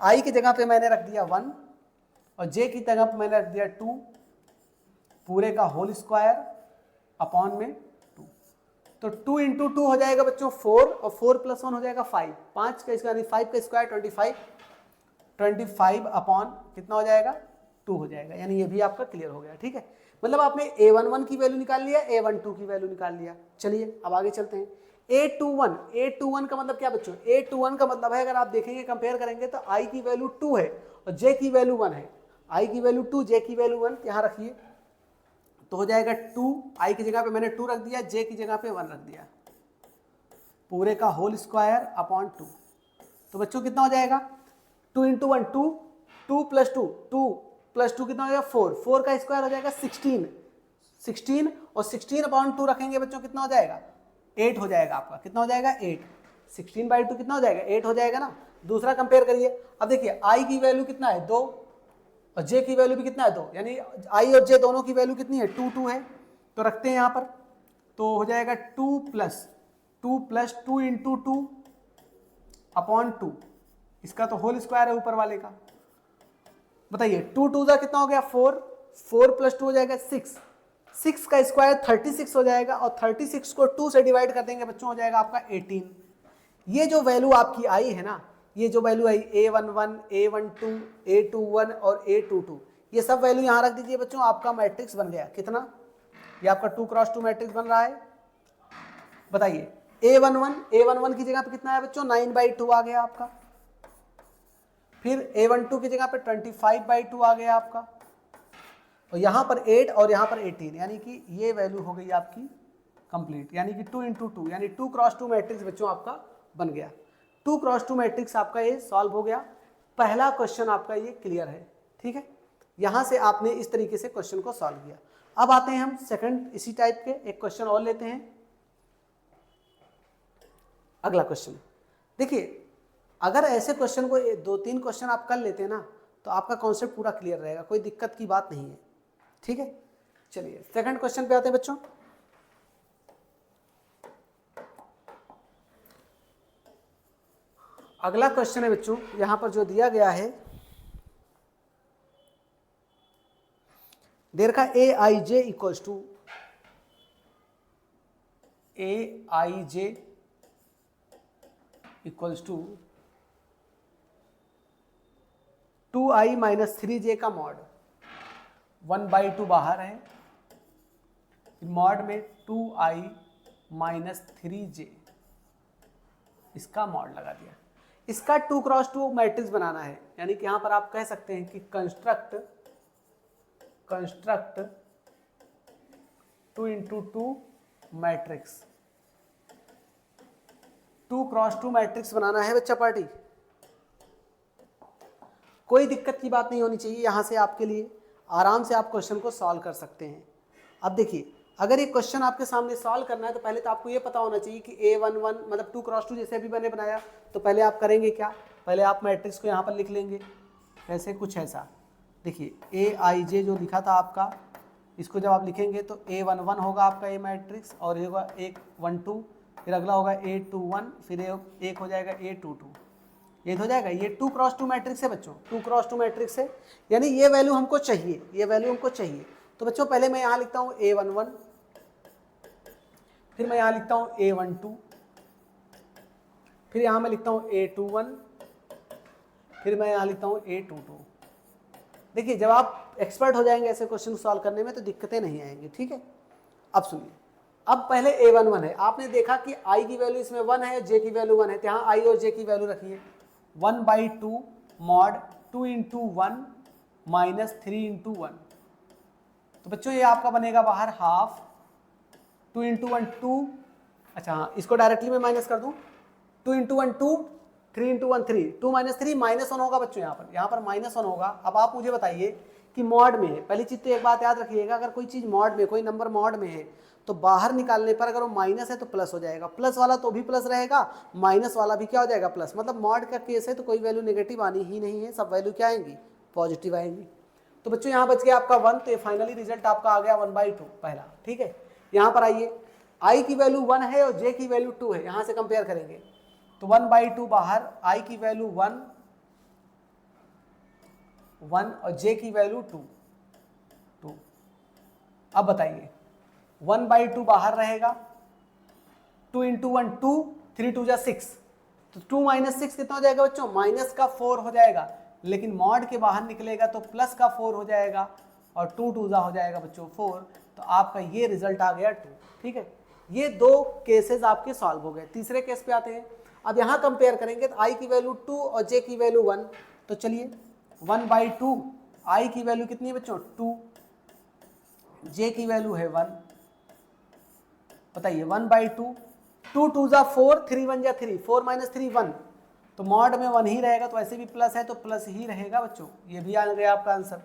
i की जगह पे मैंने रख दिया 1 और j की जगह पे मैंने रख दिया 2 पूरे का होल स्क्वायर अपॉन में 2। तो 2 × 2 हो जाएगा बच्चों 4 और 4 + 1 हो जाएगा 5। 5 का स्क्वायर, 5 का स्क्वायर 25 अपॉन कितना हो जाएगा, 2 हो जाएगा। यानी ये भी आपका क्लियर हो गया, ठीक है। मतलब आपने A11 की वैल्यू निकाल लिया, A12 की वैल्यू निकाल लिया। चलिए अब आगे चलते हैं। A21 का मतलब क्या बच्चों? A21 का मतलब है, अगर आप देखेंगे कंपेयर करेंगे तो i की वैल्यू 2 है और j की वैल्यू 1 है। i की वैल्यू 2, j की वैल्यू 1, यहाँ रखिए तो हो जाएगा 2, i की जगह पे मैंने 2 रख दिया, j की जगह पे 1 रख दिया, पूरे का होल स्क्वायर अपॉन 2। तो बच्चों कितना हो जाएगा? 2 × 1 2, 2 + 2 2 + 2 कितना हो जाएगा 4, 4 का स्क्वायर हो जाएगा 16 और 16 अपॉन 2 रखेंगे बच्चों, कितना हो जाएगा 8 हो जाएगा आपका। कितना हो जाएगा 8, 16/2 कितना हो जाएगा 8 हो जाएगा ना। दूसरा कंपेयर करिए, अब देखिए i की वैल्यू कितना है 2 और j की वैल्यू भी कितना है 2, यानी i और j दोनों की वैल्यू कितनी है 2 2 है। तो रखते हैं यहाँ पर, तो हो जाएगा 2 + 2 × 2 अपॉन 2, इसका तो होल स्क्वायर है ऊपर वाले का। बताइए 2 2 का कितना हो गया 4, 4 + 2 हो जाएगा 6, 6 का स्क्वायर 36 हो जाएगा और 36 को 2 से डिवाइड कर देंगे बच्चों, हो जाएगा आपका 18। ये जो वैल्यू आपकी आई है ना, ये जो वैल्यू आई A11, A12, A21 और A22, ये सब वैल्यू यहाँ रख दीजिए बच्चों, आपका मैट्रिक्स बन गया। कितना? ये आपका 2x2 मैट्रिक्स बन रहा है। बताइए A11 की जगह पे कितना है बच्चों 9/2 आ गया आपका। फिर A12 की जगह पे 25/2 आ गया आपका, और यहाँ पर 8 और यहाँ पर 18, यानी कि ये वैल्यू हो गई आपकी कंप्लीट, यानी कि 2 × 2 यानी 2x2 मैट्रिक्स बच्चों आपका बन गया। 2x2 मैट्रिक्स आपका ये सॉल्व हो गया। पहला क्वेश्चन आपका ये क्लियर है, ठीक है। यहाँ से आपने इस तरीके से क्वेश्चन को सॉल्व किया। अब आते हैं हम सेकंड इसी टाइप के एक क्वेश्चन और लेते हैं। अगला क्वेश्चन देखिए, अगर ऐसे क्वेश्चन को 2-3 क्वेश्चन आप कर लेते हैं ना, तो आपका कॉन्सेप्ट पूरा क्लियर रहेगा, कोई दिक्कत की बात नहीं है, ठीक है। चलिए सेकंड क्वेश्चन पे आते हैं बच्चों। अगला क्वेश्चन है बच्चों, यहां पर जो दिया गया है, दे रखा AIJ equals to AIJ equals to 2i - 3j का मॉड, 1/2 बाहर है, मॉड में 2i - 3j इसका मॉड लगा दिया। इसका 2x2 मैट्रिक्स बनाना है, यानी कि यहां पर आप कह सकते हैं कि कंस्ट्रक्ट 2 × 2 मैट्रिक्स, 2x2 मैट्रिक्स बनाना है बच्चा पार्टी। कोई दिक्कत की बात नहीं होनी चाहिए, यहाँ से आपके लिए आराम से आप क्वेश्चन को सॉल्व कर सकते हैं। अब देखिए, अगर ये क्वेश्चन आपके सामने सॉल्व करना है तो पहले तो आपको ये पता होना चाहिए कि A11 मतलब 2x2 जैसे अभी मैंने बनाया, तो पहले आप करेंगे क्या, पहले आप मैट्रिक्स को यहाँ पर लिख लेंगे, ऐसे कुछ ऐसा। देखिए AIJ जो लिखा था आपका, इसको जब आप लिखेंगे तो A11 होगा आपका ये मैट्रिक्स, और ये होगा 112, फिर अगला होगा A21, फिर एक हो जाएगा A22, ये हो जाएगा। ये 2x2 मैट्रिक्स है बच्चों, 2x2 मैट्रिक्स है, यानी ये वैल्यू हमको चाहिए, ये वैल्यू हमको चाहिए। तो बच्चों पहले मैं यहाँ लिखता हूँ A11, फिर मैं यहाँ लिखता हूँ A12, फिर यहाँ मैं लिखता हूँ A21, फिर मैं यहाँ लिखता हूँ A22। देखिए जब आप एक्सपर्ट हो जाएंगे ऐसे क्वेश्चन सॉल्व करने में तो दिक्कतें नहीं आएंगी, ठीक है। अब सुनिए, अब पहले A11 है, आपने देखा कि I की वैल्यू इसमें 1 है, J की वैल्यू 1 है, तो यहाँ I और J की वैल्यू रखिए। 1/2 मॉड 2 × 1 - 3 × 1, तो बच्चों ये आपका बनेगा बाहर हाफ, 2 × 1 2, अच्छा हाँ इसको डायरेक्टली मैं माइनस कर दूं, 2 × 1 2, 3 × 1 3, 2 - 3 -1 होगा बच्चों, यहाँ पर -1 होगा। अब आप मुझे बताइए कि मॉड में है, पहली चीज तो एक बात याद रखिएगा, अगर कोई चीज मॉड में, कोई नंबर मॉड में है तो बाहर निकालने पर अगर वो माइनस है तो प्लस हो जाएगा, प्लस वाला तो भी प्लस रहेगा, माइनस वाला भी क्या हो जाएगा प्लस। मतलब मॉड का केस है तो कोई वैल्यू नेगेटिव आनी ही नहीं है, सब वैल्यू क्या आएंगी, पॉजिटिव आएंगी। तो बच्चों यहाँ बच गया आपका 1, तो ये फाइनली रिजल्ट आपका आ गया 1/2 पहला, ठीक है। यहाँ पर आइए, I की वैल्यू 1 है और J की वैल्यू 2 है, यहाँ से कंपेयर करेंगे तो 1/2 बाहर, I की वैल्यू 1 और J की वैल्यू 2। अब बताइए 1/2 बाहर रहेगा, 2 × 1 2, 3 × 2 6, तो 2 - 6 कितना हो जाएगा बच्चों, माइनस का 4 हो जाएगा, लेकिन मॉड के बाहर निकलेगा तो प्लस का 4 हो जाएगा, और 2 × 2 हो जाएगा बच्चों 4, तो आपका ये रिजल्ट आ गया 2, ठीक है। ये दो केसेस आपके सॉल्व हो गए। तीसरे केस पे आते हैं। अब यहाँ कंपेयर करेंगे तो I की वैल्यू 2 और J की वैल्यू 1, तो चलिए 1/2, I की वैल्यू कितनी है बच्चों 2, J की वैल्यू है 1, बताइए 1/2, 2 × 2 = 4, 3 × 1 = 3, 4 - 3 1, तो मॉड में 1 ही रहेगा, तो ऐसे भी प्लस है तो प्लस ही रहेगा बच्चों, ये भी आ गया आपका आंसर।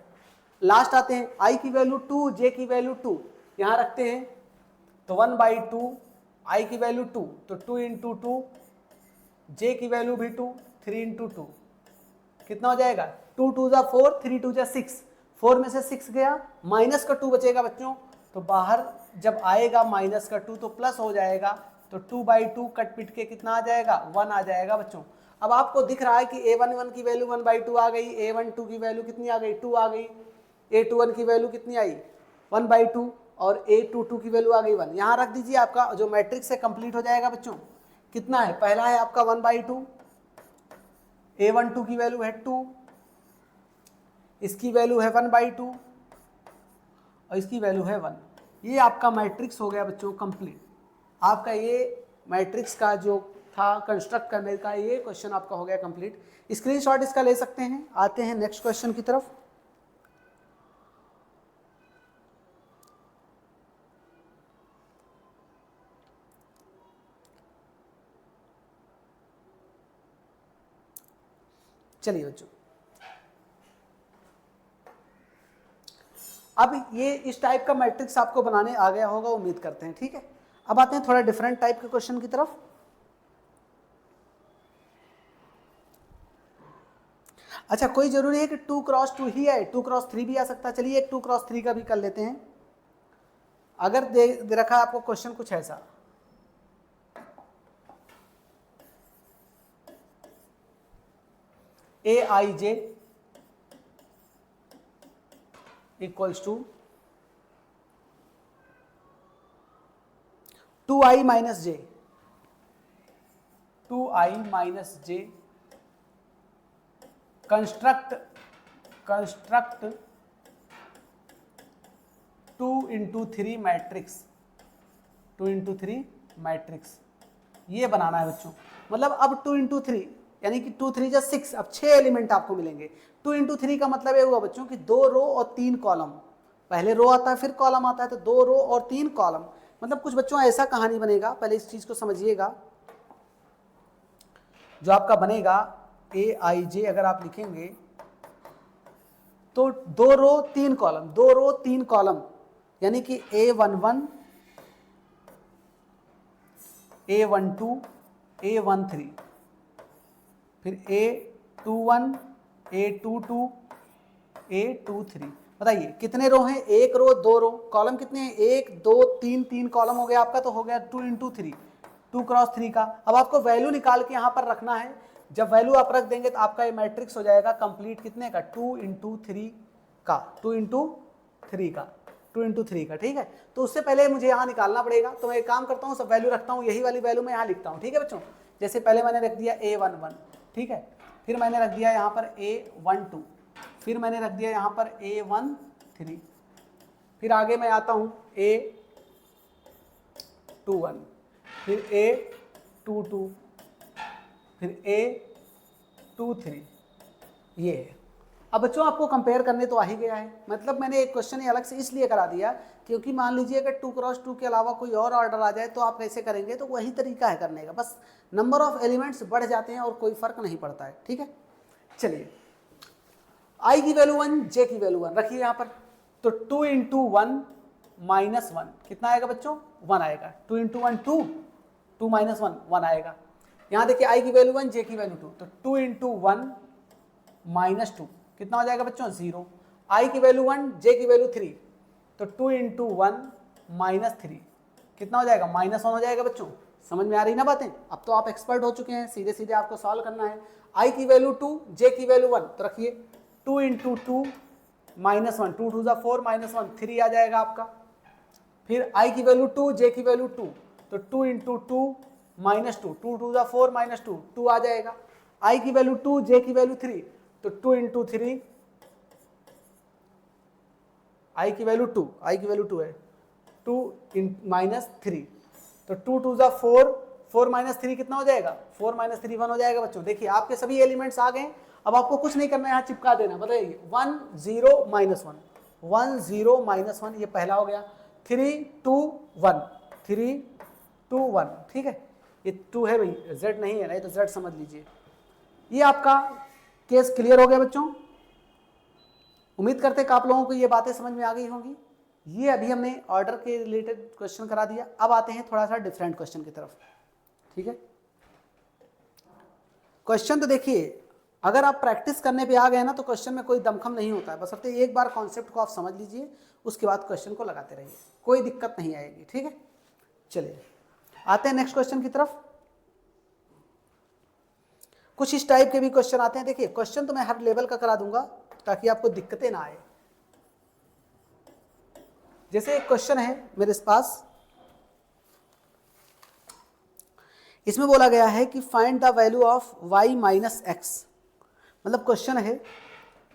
लास्ट आते हैं, I की वैल्यू 2, J की वैल्यू 2, यहाँ रखते हैं तो 1/2, I की वैल्यू 2, तो 2 × 2, J की वैल्यू भी 2, 3 × 2 कितना हो जाएगा, 2 × 2 = 4, 3 × 2 = 6, 4 में से 6 गया, माइनस का 2 बचेगा बच्चों, तो बाहर जब आएगा माइनस का 2 तो प्लस हो जाएगा, तो 2/2 कट पिट के कितना आ जाएगा 1 आ जाएगा बच्चों। अब आपको दिख रहा है कि A11 की वैल्यू 1/2 आ गई, A12 की वैल्यू कितनी आ गई 2 आ गई, A21 की वैल्यू कितनी आई 1/2, और A22 की वैल्यू आ गई 1। यहाँ रख दीजिए, आपका जो मैट्रिक्स है कंप्लीट हो जाएगा बच्चों। कितना है, पहला है आपका 1/2, A12 की वैल्यू है 2, इसकी वैल्यू है 1/2 और इसकी वैल्यू है 1। ये आपका मैट्रिक्स हो गया बच्चों कंप्लीट। आपका ये मैट्रिक्स का जो था कंस्ट्रक्ट करने का, ये क्वेश्चन आपका हो गया कंप्लीट। स्क्रीनशॉट इसका ले सकते हैं। आते हैं नेक्स्ट क्वेश्चन की तरफ। चलिए बच्चों, अब ये इस टाइप का मैट्रिक्स आपको बनाने आ गया होगा, उम्मीद करते हैं, ठीक है। अब आते हैं थोड़ा डिफरेंट टाइप के क्वेश्चन की तरफ। अच्छा, कोई जरूरी है कि 2x2 ही है, 2x3 भी आ सकता है। चलिए एक 2x3 का भी कर लेते हैं। अगर दे रखा है आपको क्वेश्चन कुछ ऐसा, Aij equals to 2i minus j, 2i minus j construct 2x3 matrix, 2x3 matrix ये बनाना है बच्चों। मतलब अब 2x3 यानी कि 2 3 6, अब 6 एलिमेंट आपको मिलेंगे। 2x3 का मतलब ये हुआ बच्चों कि 2 रो और 3 कॉलम, पहले रो आता है फिर कॉलम आता है, तो 2 रो और 3 कॉलम। मतलब कुछ बच्चों ऐसा कहानी बनेगा, पहले इस चीज को समझिएगा। जो आपका बनेगा Aij अगर आप लिखेंगे तो 2 रो 3 कॉलम, 2 रो 3 कॉलम, यानी कि A11 A12 A13, फिर A21 A22 A23। बताइए कितने रो हैं? एक रो, 2 रो, कॉलम कितने हैं? 1 2 3, 3 कॉलम हो गया आपका, तो हो गया 2x3, 2x3 का। अब आपको वैल्यू निकाल के यहाँ पर रखना है। जब वैल्यू आप रख देंगे तो आपका ये मैट्रिक्स हो जाएगा कंप्लीट कितने का? 2x3 का, 2x3 का, 2x3 का, ठीक है। तो उससे पहले मुझे यहाँ निकालना पड़ेगा, तो मैं एक काम करता हूँ, सब वैल्यू रखता हूँ, यही वाली वैल्यू मैं यहाँ लिखता हूँ, ठीक है बच्चों। जैसे पहले मैंने रख दिया A11, ठीक है, फिर मैंने रख दिया यहाँ पर A12, फिर मैंने रख दिया यहाँ पर A13, फिर आगे मैं आता हूँ A21, फिर A22, फिर A23, ये है। अब बच्चों आपको कंपेयर करने तो आ ही गया है। मतलब मैंने एक क्वेश्चन अलग से इसलिए करा दिया क्योंकि मान लीजिए अगर 2x2 के अलावा कोई और ऑर्डर आ जाए तो आप कैसे करेंगे, तो वही तरीका है करने का, बस नंबर ऑफ एलिमेंट्स बढ़ जाते हैं और कोई फर्क नहीं पड़ता है, ठीक है। चलिए i की वैल्यू 1, j की वैल्यू 1 रखिए यहाँ पर, तो 2 इंटू 1 माइनस 1 कितना आएगा बच्चों? 1 आएगा। 2 इंटू 1 2, 2 माइनस 1 1 आएगा। यहाँ देखिए i की वैल्यू 1, j की वैल्यू 2, तो 2 इंटू 1 माइनस 2 कितना हो जाएगा बच्चों? 0। i की वैल्यू 1, j की वैल्यू 3, तो 2 इंटू 1 माइनस 3 कितना हो जाएगा? माइनस 1 हो जाएगा बच्चों। समझ में आ रही ना बातें? अब तो आप एक्सपर्ट हो चुके हैं, सीधे सीधे आपको सॉल्व करना है। i की वैल्यू 2, j की वैल्यू 1, तो रखिए 2 इंटू 2 माइनस 1, 2 2 4 माइनस 1 3 आ जाएगा आपका। फिर i की वैल्यू 2, j की वैल्यू 2, तो 2 इंटू 2 माइनस 2, 2 2 4 माइनस 2 2 आ जाएगा। i की वैल्यू 2, j की वैल्यू 3, तो 2 इंटू 3, i की वैल्यू 2, i की वैल्यू 2 है, 2 माइनस 3, तो 2 2 4, 4 माइनस 3 कितना हो जाएगा? 4 माइनस 3 1 हो जाएगा बच्चों। देखिए आपके सभी एलिमेंट्स आ गए। अब आपको कुछ नहीं करना है, यहाँ चिपका देना। बताइए 1 0 माइनस 1, 1 0 माइनस 1, ये पहला हो गया। 3 2 1, 3 2 1, ठीक है। ये 2 है भाई, z नहीं है, नहीं तो z समझ लीजिए। ये आपका केस क्लियर हो गया बच्चों। उम्मीद करते हैं कि आप लोगों को ये बातें समझ में आ गई होंगी। ये अभी हमने ऑर्डर के रिलेटेड क्वेश्चन करा दिया। अब आते हैं थोड़ा सा डिफरेंट क्वेश्चन की तरफ, ठीक है। क्वेश्चन तो देखिए, अगर आप प्रैक्टिस करने पे आ गए ना तो क्वेश्चन में कोई दमखम नहीं होता है। बस अब एक बार कॉन्सेप्ट को आप समझ लीजिए, उसके बाद क्वेश्चन को लगाते रहिए, कोई दिक्कत नहीं आएगी, ठीक है। चलिए आते हैं नेक्स्ट क्वेश्चन की तरफ। कुछ इस टाइप के भी क्वेश्चन आते हैं। देखिए क्वेश्चन तो मैं हर लेवल का करा दूंगा ताकि आपको दिक्कतें ना आए। जैसे एक क्वेश्चन है मेरे पास, इसमें बोला गया है कि find the value of y minus x. मतलब क्वेश्चन है,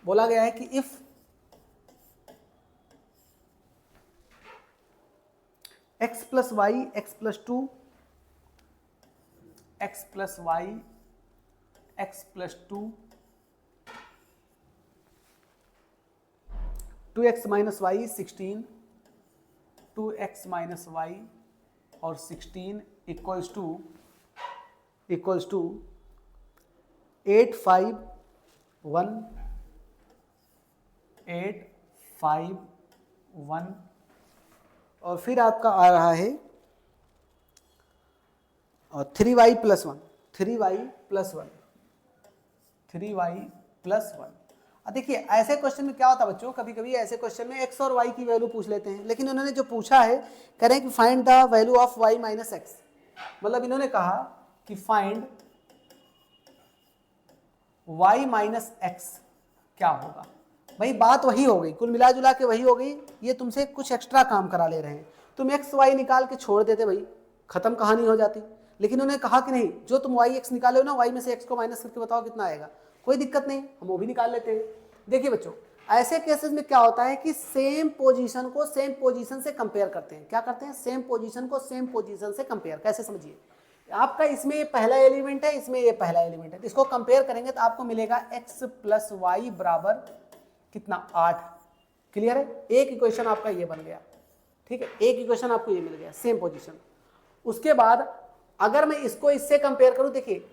बोला गया है कि if x plus y x plus 2 x plus y x plus 2x minus y 16, 2x minus y और 16 इक्वल्स टू 8 5 1 8 5 1 और फिर आपका आ रहा है और 3y plus 1 3y plus 1 3y plus 1। अब देखिए ऐसे क्वेश्चन में क्या होता है बच्चों, कभी कभी ऐसे क्वेश्चन में x और y की वैल्यू पूछ लेते हैं, लेकिन उन्होंने जो पूछा है कह रहे हैं कि find the value of y minus x, मतलब इन्होंने कहा कि फाइंड y माइनस एक्स क्या होगा। भाई बात वही हो गई, कुल मिला जुला के वही हो गई, ये तुमसे कुछ एक्स्ट्रा काम करा ले रहे हैं। तुम एक्स वाई निकाल के छोड़ देते भाई, खत्म कहानी हो जाती, लेकिन उन्होंने कहा कि नहीं, जो तुम वाई एक्स निकाले हो ना, वाई में से एक्स को माइनस करके बताओ कितना आएगा, कोई दिक्कत नहीं, हम वो भी निकाल लेते हैं। देखिए बच्चों ऐसे केसेस में क्या होता है कि सेम पोजीशन को सेम पोजीशन से कंपेयर करते हैं। क्या करते हैं? सेम पोजीशन को सेम पोजीशन से कंपेयर। कैसे समझिए, आपका इसमें ये पहला एलिमेंट है, इसमें ये पहला एलिमेंट है, इसको कंपेयर करेंगे तो आपको मिलेगा x प्लस वाई बराबर कितना 8। क्लियर है? एक इक्वेशन आपका ये बन गया, ठीक है, एक इक्वेशन आपको ये मिल गया सेम पोजीशन। उसके बाद अगर मैं इसको इससे कंपेयर करूं, देखिए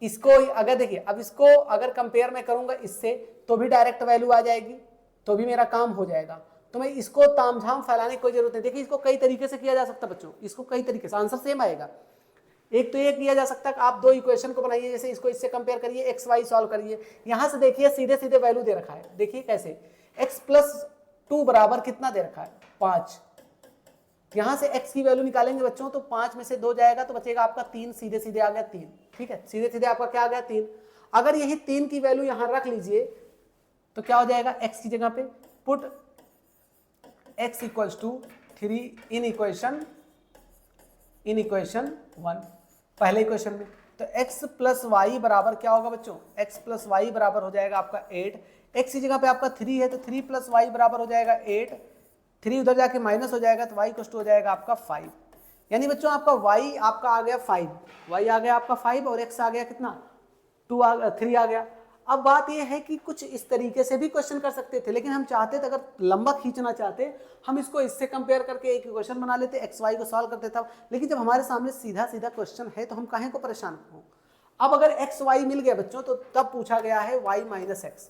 इसको अगर देखिए अब इसको अगर कंपेयर मैं करूंगा इससे तो भी डायरेक्ट वैल्यू आ जाएगी, तो भी मेरा काम हो जाएगा। तो मैं इसको तामझाम फैलाने की कोई जरूरत नहीं। देखिए इसको कई तरीके से किया जा सकता है बच्चों, इसको कई तरीके से, आंसर सेम आएगा। एक तो ये किया जा सकता है कि आप दो इक्वेशन को बनाइए, जैसे इसको इससे कंपेयर करिए, एक्स वाई सॉल्व करिए, यहां से देखिए सीधे सीधे वैल्यू दे रखा है, देखिए कैसे, x प्लस 2 बराबर कितना दे रखा है 5। यहां से x की वैल्यू निकालेंगे बच्चों तो 5 में से 2 जाएगा तो बचेगा आपका 3, सीधे सीधे आ गया 3, ठीक है, सीधे सीधे आपका क्या आ गया 3। अगर यही 3 की वैल्यू यहां रख लीजिए तो क्या हो जाएगा, x की जगह पे put x equals to 3 in equation 1 पहले इक्वेशन में। तो x प्लस वाई बराबर क्या होगा बच्चों, x प्लस वाई बराबर हो जाएगा आपका 8, x की जगह पे आपका 3 है तो 3 प्लस वाई बराबर हो जाएगा 8, 3 उधर जाके माइनस हो जाएगा तो y इक्वल टू हो जाएगा आपका 5। यानी बच्चों आपका y आपका आ गया 5, y आ गया आपका 5 और x आ गया कितना 3 आ गया। अब बात यह है कि कुछ इस तरीके से भी क्वेश्चन कर सकते थे, लेकिन हम चाहते थे अगर लंबा खींचना चाहते हम इसको इससे कंपेयर करके एक इक्वेशन बना लेते, एक्स वाई को सॉल्व करते था। लेकिन जब हमारे सामने सीधा सीधा क्वेश्चन है तो हम काहे को परेशान हो। अब अगर एक्स वाई मिल गया बच्चों तो तब पूछा गया है y minus x,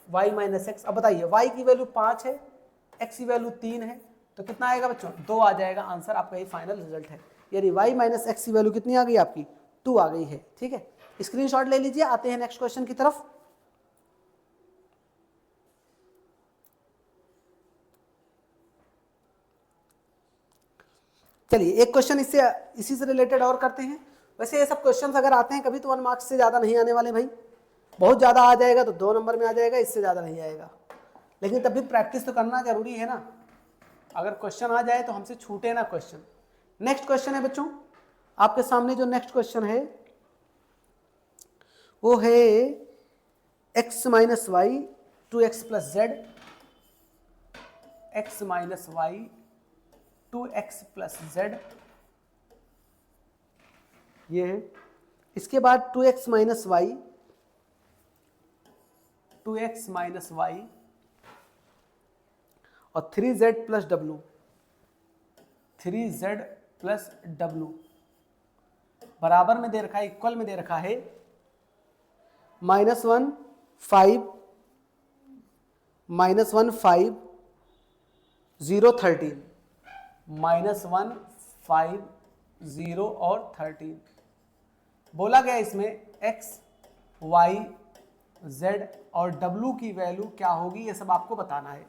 y minus x. अब बताइए वाई की वैल्यू 5 है, एक्स की वैल्यू 3 है, तो कितना आएगा बच्चों 2 आ जाएगा। आंसर आपका ये फाइनल रिजल्ट है, यानी वाई माइनस एक्स की वैल्यू कितनी आ गई आपकी 2 आ गई है। ठीक है, स्क्रीनशॉट ले लीजिए। आते हैं नेक्स्ट क्वेश्चन की तरफ। चलिए एक क्वेश्चन इससे इसी से रिलेटेड और करते हैं। वैसे ये सब क्वेश्चंस अगर आते हैं कभी तो 1 मार्क्स से ज़्यादा नहीं आने वाले भाई, बहुत ज़्यादा आ जाएगा तो 2 नंबर में आ जाएगा, इससे ज़्यादा नहीं आएगा, लेकिन तब भी प्रैक्टिस तो करना जरूरी है ना। अगर क्वेश्चन आ जाए तो हमसे छूटे ना क्वेश्चन। नेक्स्ट क्वेश्चन है बच्चों आपके सामने, जो नेक्स्ट क्वेश्चन है वो है x minus y 2x plus z, x minus y 2x plus z, ये है। इसके बाद 2x minus y 2x minus y और 3z plus W, 3z plus W बराबर में दे रखा है, इक्वल में दे रखा है -1 5 -1 5 0 13, -1 5 0 और 13। बोला गया इसमें x y z और w की वैल्यू क्या होगी, ये सब आपको बताना है।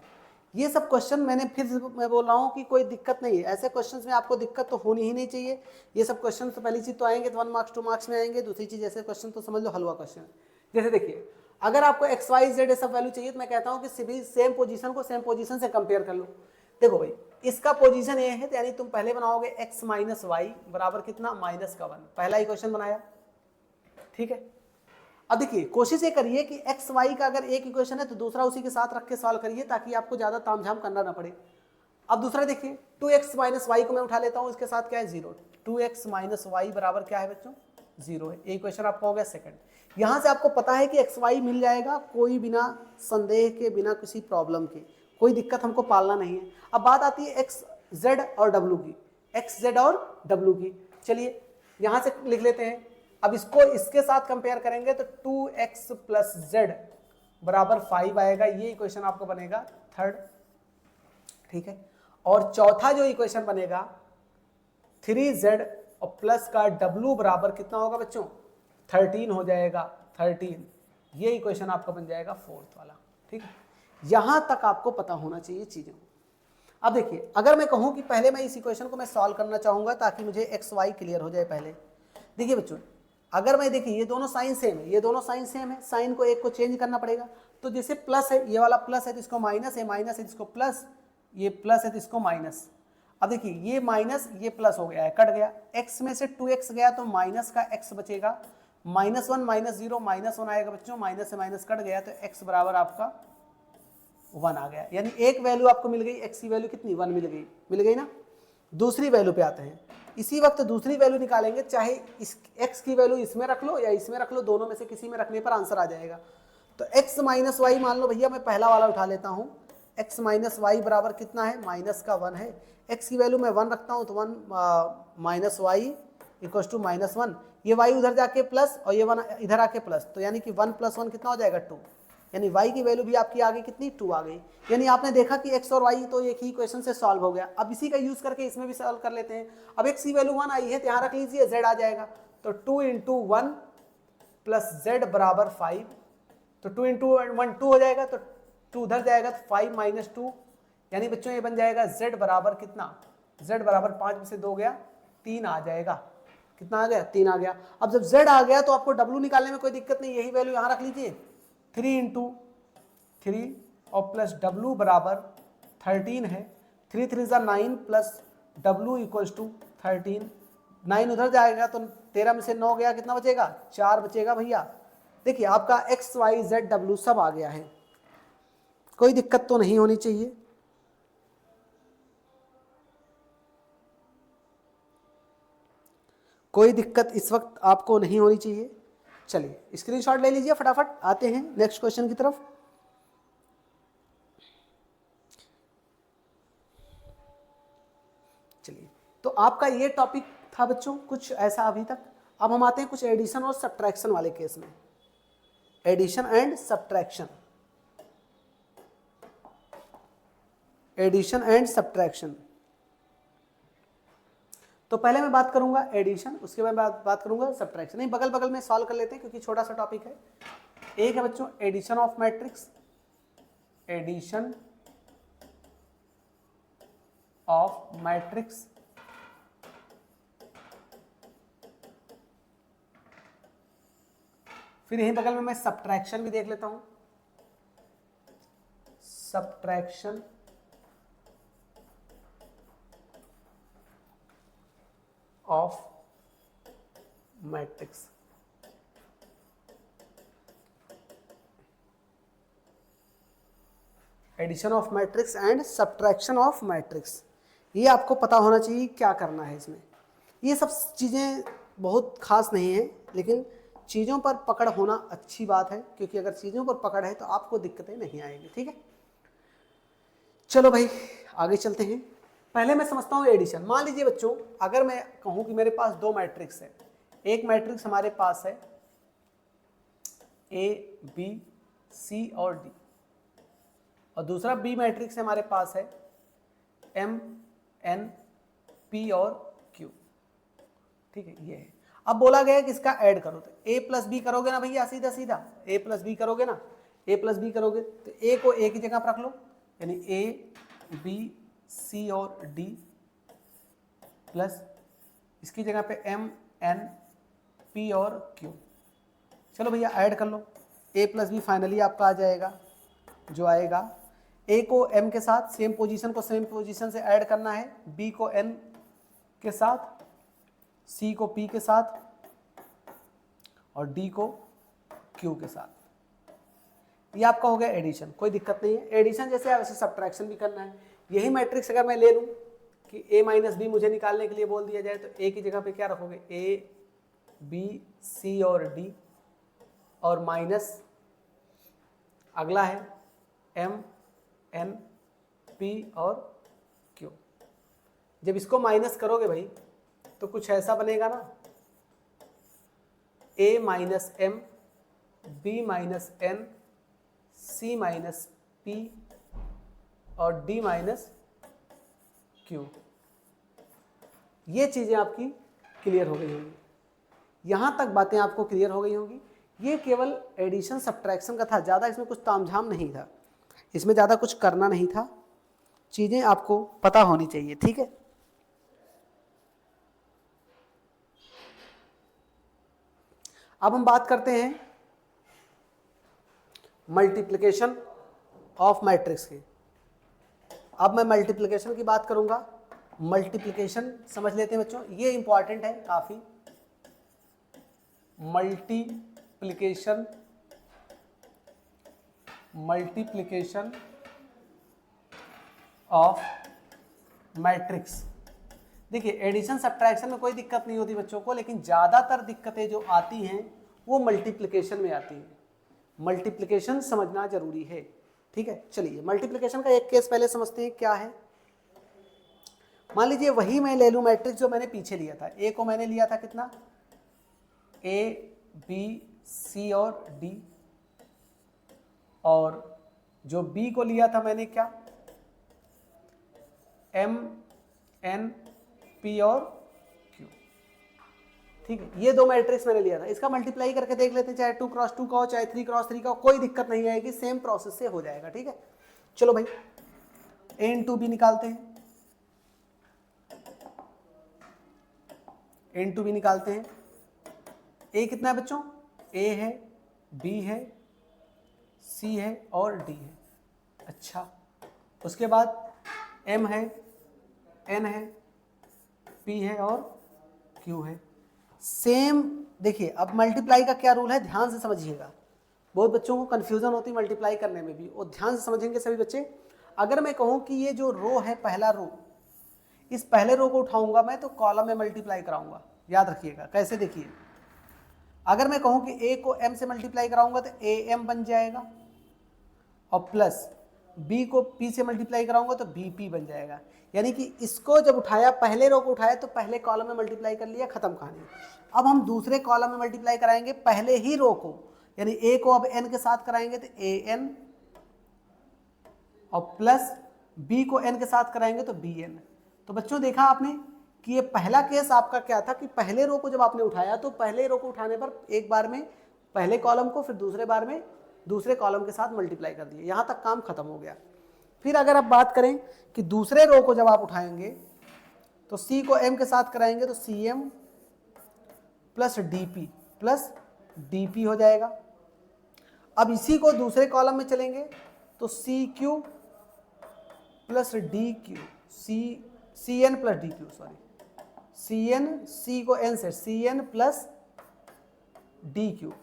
ये सब क्वेश्चन मैंने फिर मैं बोल रहा हूँ कि कोई दिक्कत नहीं है, ऐसे क्वेश्चंस में आपको दिक्कत तो होनी ही नहीं चाहिए। ये सब क्वेश्चन तो पहली चीज़ तो आएंगे तो 1 मार्क्स 2 मार्क्स में आएंगे, दूसरी चीज़ ऐसे क्वेश्चन तो समझ लो हलवा क्वेश्चन। जैसे देखिए अगर आपको एक्स वाई जेड ये सब वैल्यू चाहिए तो मैं कहता हूँ कि सभी सेम पोजीशन को सेम पोजीशन से कंपेयर कर लो। देखो भाई इसका पोजीशन ये है तो यानी तुम पहले बनाओगे एक्स माइनस वाई बराबर कितना -1, पहला इक्वेशन बनाया, ठीक है। अब देखिए कोशिश ये करिए कि एक्स वाई का अगर एक इक्वेशन है तो दूसरा उसी के साथ रख के सॉल्व करिए ताकि आपको ज़्यादा तामझाम करना ना पड़े। अब दूसरा देखिए 2x माइनस वाई को मैं उठा लेता हूँ, इसके साथ क्या है 0, 2x माइनस वाई बराबर क्या है बच्चों 0 है। ये क्वेश्चन आपका हो गया सेकंड। यहाँ से आपको पता है कि एक्स वाई मिल जाएगा कोई बिना संदेह के, बिना किसी प्रॉब्लम के, कोई दिक्कत हमको पालना नहीं है। अब बात आती है एक्स जेड और डब्ल्यू की, एक्स जेड और डब्ल्यू की। चलिए यहाँ से लिख लेते हैं। अब इसको इसके साथ कंपेयर करेंगे तो 2x प्लस जेड बराबर 5 आएगा, ये इक्वेशन आपको बनेगा थर्ड, ठीक है। और चौथा जो इक्वेशन बनेगा 3z और प्लस का w बराबर कितना होगा बच्चों, 13 हो जाएगा, 13, ये इक्वेशन आपका बन जाएगा फोर्थ वाला, ठीक है। यहां तक आपको पता होना चाहिए चीजों। अब देखिए, अगर मैं कहूं कि पहले मैं इस इक्वेशन को मैं सॉल्व करना चाहूंगा ताकि मुझे एक्स वाई क्लियर हो जाए पहले। देखिए बच्चों, अगर मैं देखिए ये दोनों साइन सेम है, ये दोनों साइन सेम है, साइन को एक को चेंज करना पड़ेगा। तो जैसे प्लस है, ये वाला प्लस है तो इसको माइनस है, माइनस है तो इसको प्लस, ये प्लस है तो इसको माइनस। अब देखिए ये माइनस ये प्लस हो गया है, कट गया, x में से 2x गया तो माइनस का x बचेगा, -1 -0 -1 आएगा बच्चों, माइनस से माइनस कट गया तो x बराबर आपका 1 आ गया। यानी एक वैल्यू आपको मिल गई, x की वैल्यू कितनी 1 मिल गई ना। दूसरी वैल्यू पे आते हैं, इसी वक्त दूसरी वैल्यू निकालेंगे, चाहे इस x की वैल्यू इसमें रख लो या इसमें रख लो, दोनों में से किसी में रखने पर आंसर आ जाएगा। तो x माइनस वाई, मान लो भैया मैं पहला वाला उठा लेता हूँ, x माइनस वाई बराबर कितना है, माइनस का 1 है, x की वैल्यू मैं 1 रखता हूँ तो 1 माइनस वाई इक्वल्स टू -1, ये y उधर जाके प्लस और ये 1 इधर आके प्लस, तो यानी कि 1 + 1 कितना हो जाएगा 2, यानी y की वैल्यू भी आपकी आ गई कितनी 2 आ गई। यानी आपने देखा कि x और y तो एक ही इक्वेशन से सॉल्व हो गया। अब इसी का यूज करके इसमें भी सॉल्व कर लेते हैं। अब x की वैल्यू 1 आई है तो यहाँ रख लीजिए z आ जाएगा, तो 2 × 1 प्लस z बराबर 5, तो 2 × 1 2 हो जाएगा, तो 2 उधर जाएगा तो 5 - 2, यानी बच्चों ये बन जाएगा z बराबर कितना, z बराबर 5 में से 2 गया 3 आ जाएगा। कितना आ गया, 3 आ गया। अब जब z आ गया तो आपको w निकालने में कोई दिक्कत नहीं, यही वैल्यू यहाँ रख लीजिए, 3 × 3 और प्लस w बराबर 13 है, 3 3 9 प्लस w इक्वल्स टू 13, 9 उधर जाएगा तो 13 में से 9 गया, कितना बचेगा 4 बचेगा भैया। देखिए आपका x y z w सब आ गया है, कोई दिक्कत तो नहीं होनी चाहिए। कोई दिक्कत इस वक्त आपको नहीं होनी चाहिए। चलिए स्क्रीनशॉट ले लीजिए फटाफट, आते हैं नेक्स्ट क्वेश्चन की तरफ। चलिए, तो आपका ये टॉपिक था बच्चों कुछ ऐसा अभी तक। अब हम आते हैं कुछ एडिशन और सब्ट्रैक्शन वाले केस में, addition and subtraction, addition and subtraction. तो पहले मैं बात करूंगा एडिशन, उसके बाद बात करूंगा सब्ट्रैक्शन। नहीं, बगल बगल में सॉल्व कर लेते हैं क्योंकि छोटा सा टॉपिक है। एक है बच्चों addition of matrix, addition of matrix, फिर यहीं बगल में मैं सब्ट्रैक्शन भी देख लेता हूं, subtraction of matrix. Addition of matrix and subtraction of matrix, ये आपको पता होना चाहिए क्या करना है इसमें। ये सब चीज़ें बहुत खास नहीं है, लेकिन चीज़ों पर पकड़ होना अच्छी बात है, क्योंकि अगर चीज़ों पर पकड़ है तो आपको दिक्कतें नहीं आएंगी, ठीक है। चलो भाई आगे चलते हैं। पहले मैं समझता हूँ एडिशन। मान लीजिए बच्चों, अगर मैं कहूँ कि मेरे पास दो मैट्रिक्स है, एक मैट्रिक्स हमारे पास है A B C और D, और दूसरा B मैट्रिक्स हमारे पास है M N P और Q, ठीक है, ये है। अब बोला गया कि इसका ऐड करो, तो A + B करोगे ना भैया, सीधा सीधा A + B करोगे ना, A + B करोगे तो A को A की जगह पर रख लो, यानी A B C और D प्लस इसकी जगह पे M N P और Q। चलो भैया ऐड कर लो, A + B फाइनली आपका आ जाएगा, जो आएगा A को M के साथ सेम पोजीशन को सेम पोजीशन से ऐड करना है, B को N के साथ, C को P के साथ और D को Q के साथ। ये आपका हो गया एडिशन, कोई दिक्कत नहीं है। एडिशन जैसे है वैसे सब्ट्रैक्शन भी करना है। यही मैट्रिक्स अगर मैं ले लूँ कि A - B मुझे निकालने के लिए बोल दिया जाए, तो A की जगह पे क्या रखोगे, A बी सी और डी, और माइनस अगला है एम एन पी और क्यू। जब इसको माइनस करोगे भाई तो कुछ ऐसा बनेगा ना, A minus M, B minus N, C minus P और डी माइनस क्यू। ये चीज़ें आपकी क्लियर हो गई होंगी, यहाँ तक बातें आपको क्लियर हो गई होंगी। ये केवल एडिशन सब्ट्रैक्शन का था, ज़्यादा इसमें कुछ तामझाम नहीं था, इसमें ज़्यादा कुछ करना नहीं था, चीज़ें आपको पता होनी चाहिए, ठीक है। अब हम बात करते हैं मल्टीप्लिकेशन ऑफ मैट्रिक्स की। अब मैं मल्टीप्लिकेशन की बात करूंगा। मल्टीप्लिकेशन समझ लेते हैं बच्चों, ये इंपॉर्टेंट है काफ़ी। Multiplication of matrix. देखिए एडिशन सब्ट्रैक्शन में कोई दिक्कत नहीं होती बच्चों को, लेकिन ज़्यादातर दिक्कतें जो आती हैं वो मल्टीप्लिकेशन में आती हैं। मल्टीप्लिकेशन समझना जरूरी है, ठीक है। चलिए मल्टीप्लिकेशन का एक केस पहले समझते हैं क्या है। मान लीजिए वही मैं ले लूँ मैट्रिक्स जो मैंने पीछे लिया था। ए को मैंने लिया था कितना, ए बी सी और डी, और जो बी को लिया था मैंने क्या, एम एन पी और क्यू, ठीक है। ये दो मैट्रिक्स मैंने लिया था, इसका मल्टीप्लाई करके देख लेते हैं, चाहे 2 क्रॉस 2 का हो चाहे 3 क्रॉस 3 का हो, कोई दिक्कत नहीं आएगी, सेम प्रोसेस से हो जाएगा, ठीक है। चलो भाई ए इंटू बी निकालते हैं, ए इंटू बी निकालते हैं। ए कितना है बच्चों, ए है, बी है, सी है और डी है। अच्छा, उसके बाद एम है, एन है, पी है और क्यू है। सेम देखिए, अब मल्टीप्लाई का क्या रूल है, ध्यान से समझिएगा। बहुत बच्चों को कन्फ्यूजन होती है मल्टीप्लाई करने में भी, और ध्यान से समझेंगे सभी बच्चे। अगर मैं कहूँ कि ये जो रो है, पहला रो, इस पहले रो को उठाऊंगा मैं तो कॉलम में मल्टीप्लाई कराऊंगा, याद रखिएगा। कैसे, देखिए अगर मैं कहूँ कि ए को एम से मल्टीप्लाई कराऊंगा तो ए एम बन जाएगा, और प्लस बी को पी से मल्टीप्लाई कराऊंगा तो बी पी बन जाएगा। यानी कि इसको जब उठाया, पहले रो को उठाया तो पहले कॉलम में मल्टीप्लाई कर लिया, खत्म कहानी। अब हम दूसरे कॉलम में मल्टीप्लाई कराएंगे पहले ही रो को, यानी ए को अब एन के साथ कराएंगे तो ए एन, और प्लस बी को एन के साथ कराएंगे तो बी एन। तो बच्चों देखा आपने कि ये पहला केस आपका क्या था कि पहले रो को जब आपने उठाया तो पहले रो को उठाने पर एक बार में पहले कॉलम को, फिर दूसरे बार में दूसरे कॉलम के साथ मल्टीप्लाई कर दिए, यहाँ तक काम खत्म हो गया। फिर अगर आप बात करें कि दूसरे रो को जब आप उठाएंगे तो सी को एम के साथ कराएंगे तो C M plus D P हो जाएगा। अब इसी को दूसरे कॉलम में चलेंगे तो C Q plus D Q, C N plus D Q, sorry C N, C को एन से C N plus D Q.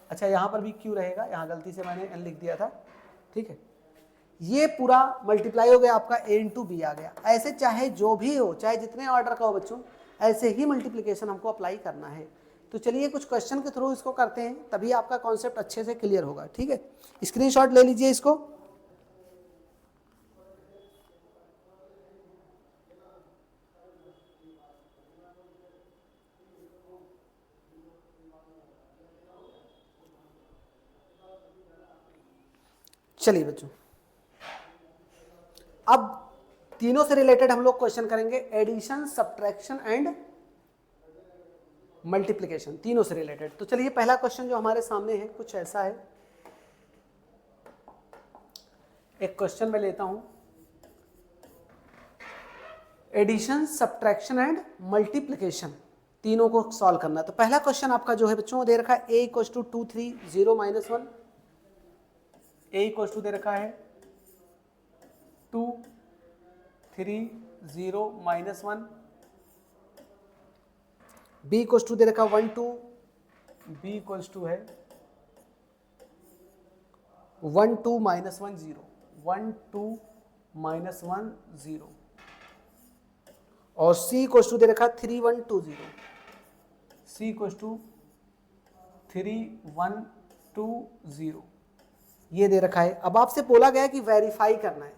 अच्छा, यहाँ पर भी क्यू रहेगा, यहाँ गलती से मैंने एन लिख दिया था, ठीक है। ये पूरा मल्टीप्लाई हो गया, आपका ए इंटू बी आ गया। ऐसे चाहे जो भी हो, चाहे जितने ऑर्डर का हो बच्चों, ऐसे ही मल्टीप्लिकेशन हमको अप्लाई करना है। तो चलिए कुछ क्वेश्चन के थ्रू इसको करते हैं, तभी आपका कॉन्सेप्ट अच्छे से क्लियर होगा, ठीक है। स्क्रीनशॉट ले लीजिए इसको। चलिए बच्चों, अब तीनों से रिलेटेड हम लोग क्वेश्चन करेंगे, एडिशन, सब्ट्रैक्शन एंड मल्टीप्लिकेशन, तीनों से रिलेटेड। तो चलिए पहला क्वेश्चन जो हमारे सामने है कुछ ऐसा है। एक क्वेश्चन मैं लेता हूं, एडिशन, सब्ट्रैक्शन एंड मल्टीप्लिकेशन, तीनों को सॉल्व करना है। तो पहला क्वेश्चन आपका जो है बच्चों, दे रखा है a equal to 2 3 0 -1, a equal to दे रखा है 2 3 0 -1, b इक्वल टू दे रखा 1 2, b इक्वल टू है 1 2 -1 0, 1 2 -1 0, और c इक्वल टू दे रखा 3 1 2 0, c इक्वल्स टू 3120 ये दे रखा है। अब आपसे बोला गया है कि वेरीफाई करना है,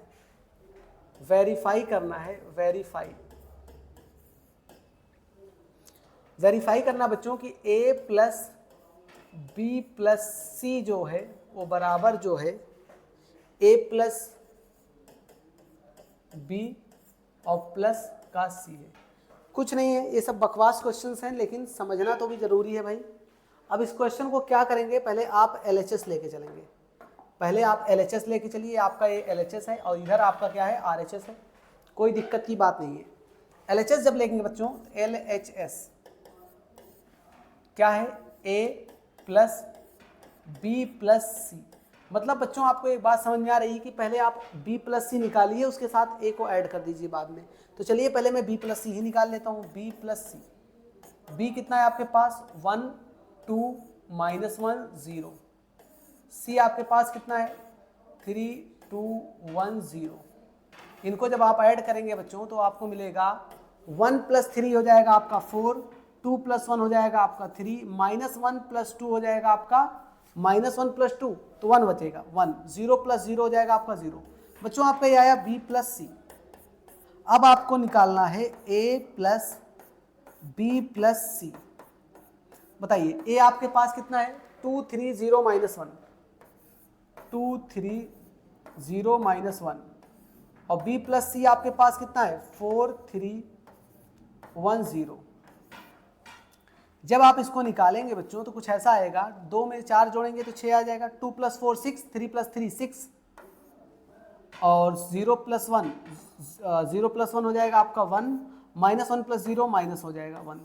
वेरीफाई करना बच्चों कि a प्लस बी प्लस सी जो है वो बराबर जो है a प्लस बी और प्लस का सी है। कुछ नहीं है, ये सब बकवास क्वेश्चंस हैं, लेकिन समझना तो भी जरूरी है भाई। अब इस क्वेश्चन को क्या करेंगे, पहले आप LHS लेके चलेंगे, पहले आप LHS लेके चलिए। आपका ये LHS है और इधर आपका क्या है, RHS है, कोई दिक्कत की बात नहीं है। LHS जब लेंगे बच्चों, LHS क्या है, a प्लस बी प्लस सी। मतलब बच्चों आपको एक बात समझ में आ रही है कि पहले आप b प्लस सी निकालिए, उसके साथ a को ऐड कर दीजिए बाद में। तो चलिए पहले मैं b प्लस सी ही निकाल लेता हूँ, b प्लस सी। b कितना है आपके पास, 1 2 -1 0। c आपके पास कितना है, 3 2 1 0। इनको जब आप ऐड करेंगे बच्चों तो आपको मिलेगा 1 + 3 हो जाएगा आपका 4, 2 + 1 हो जाएगा आपका 3, -1 + 2 हो जाएगा आपका -1 + 2, तो 1 बचेगा 1, 0 + 0 हो जाएगा आपका 0। बच्चों आपका ये आया b प्लस सी। अब आपको निकालना है a प्लस बी प्लस सी। बताइए a आपके पास कितना है, 2 3 0 -1, 2 3 0 -1, और b प्लस सी आपके पास कितना है, 4 3 1 0। जब आप इसको निकालेंगे बच्चों तो कुछ ऐसा आएगा, 2 में 4 जोड़ेंगे तो 6 आ जाएगा, 2 + 4 6, 3 + 3 6, और 0 + 1 0 + 1 हो जाएगा आपका 1, -1 + 0 माइनस हो जाएगा 1।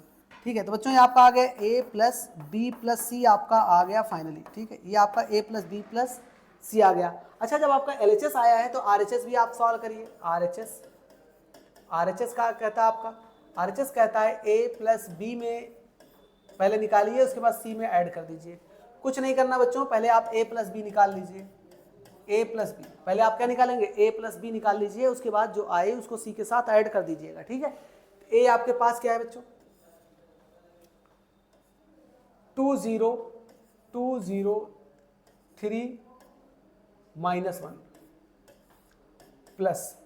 ठीक है, तो बच्चों ये आपका आ गया a प्लस बी प्लस सी आपका आ गया फाइनली। ठीक है, ये आपका a प्लस बी प्लस सी आ गया। अच्छा, जब आपका LHS आया है तो RHS भी आप सॉल्व करिए। RHS का कहता है आपका, RHS कहता है a प्लस बी में पहले निकालिए, उसके बाद c में ऐड कर दीजिए। कुछ नहीं करना बच्चों, पहले आप a प्लस बी निकाल लीजिए, a प्लस बी। पहले आप क्या निकालेंगे, a प्लस बी निकाल लीजिए, उसके बाद जो आए उसको c के साथ ऐड कर दीजिएगा। ठीक है, a आपके पास क्या है बच्चों, 2 0 2 0 3 -1 प्लस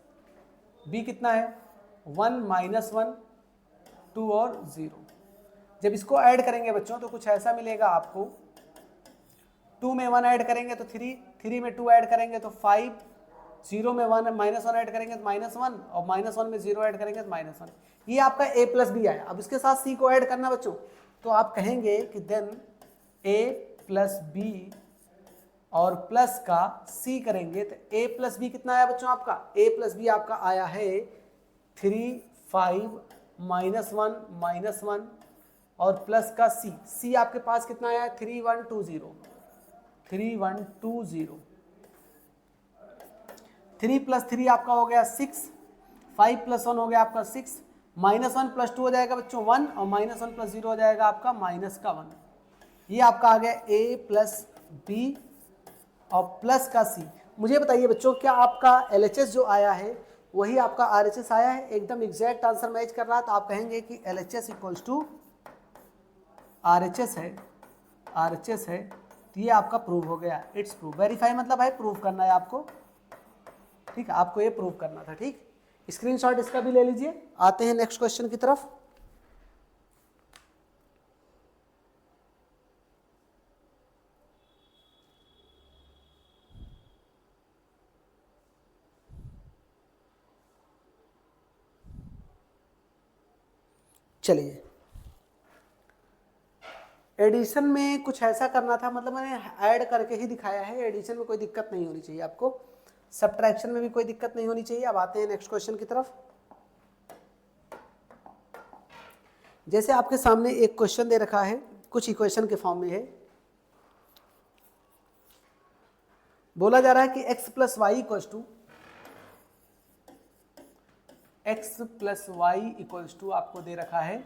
b कितना है, 1 -1 2 और 0। जब इसको ऐड करेंगे बच्चों तो कुछ ऐसा मिलेगा आपको, 2 में 1 ऐड करेंगे तो 3, 3 में 2 ऐड करेंगे तो 5, 0 में 1 -1 ऐड करेंगे तो -1, और -1 में 0 ऐड करेंगे तो -1। ये आपका a प्लस बी आया। अब इसके साथ c को ऐड करना बच्चों, तो आप कहेंगे कि देन a प्लस बी और प्लस का c करेंगे तो a प्लस बी कितना आया बच्चों आपका, a प्लस बी आपका आया है 3 5 -1 -1 और प्लस का c आपके पास कितना आया, 3 1 2 0, 3 1 2 0। 3 + 3 आपका हो गया 6, 5 + 1 हो गया आपका 6, -1 + 2 हो जाएगा बच्चों 1, और -1 + 0 हो जाएगा आपका -1। ये आपका आ गया a प्लस बी और प्लस का c। मुझे बताइए बच्चों, क्या आपका LHS जो आया है वही आपका RHS आया है, एकदम एग्जैक्ट आंसर मैच कर रहा है? तो आप कहेंगे कि LHS इक्वल्स टू RHS है, RHS है, तो ये आपका प्रूव हो गया। It's prove. वेरीफाई मतलब है प्रूव करना है आपको। ठीक है, आपको ये प्रूव करना था। ठीक, स्क्रीनशॉट इसका भी ले लीजिए। आते हैं नेक्स्ट क्वेश्चन की तरफ। चलिए, एडिशन में कुछ ऐसा करना था, मतलब मैंने ऐड करके ही दिखाया है। एडिशन में कोई दिक्कत नहीं होनी चाहिए आपको, सब्ट्रैक्शन में भी कोई दिक्कत नहीं होनी चाहिए। अब आते हैं नेक्स्ट क्वेश्चन की तरफ। जैसे आपके सामने एक क्वेश्चन दे रखा है, कुछ इक्वेशन के फॉर्म में है। बोला जा रहा है कि x + y इक्वल्स टू आपको दे रखा है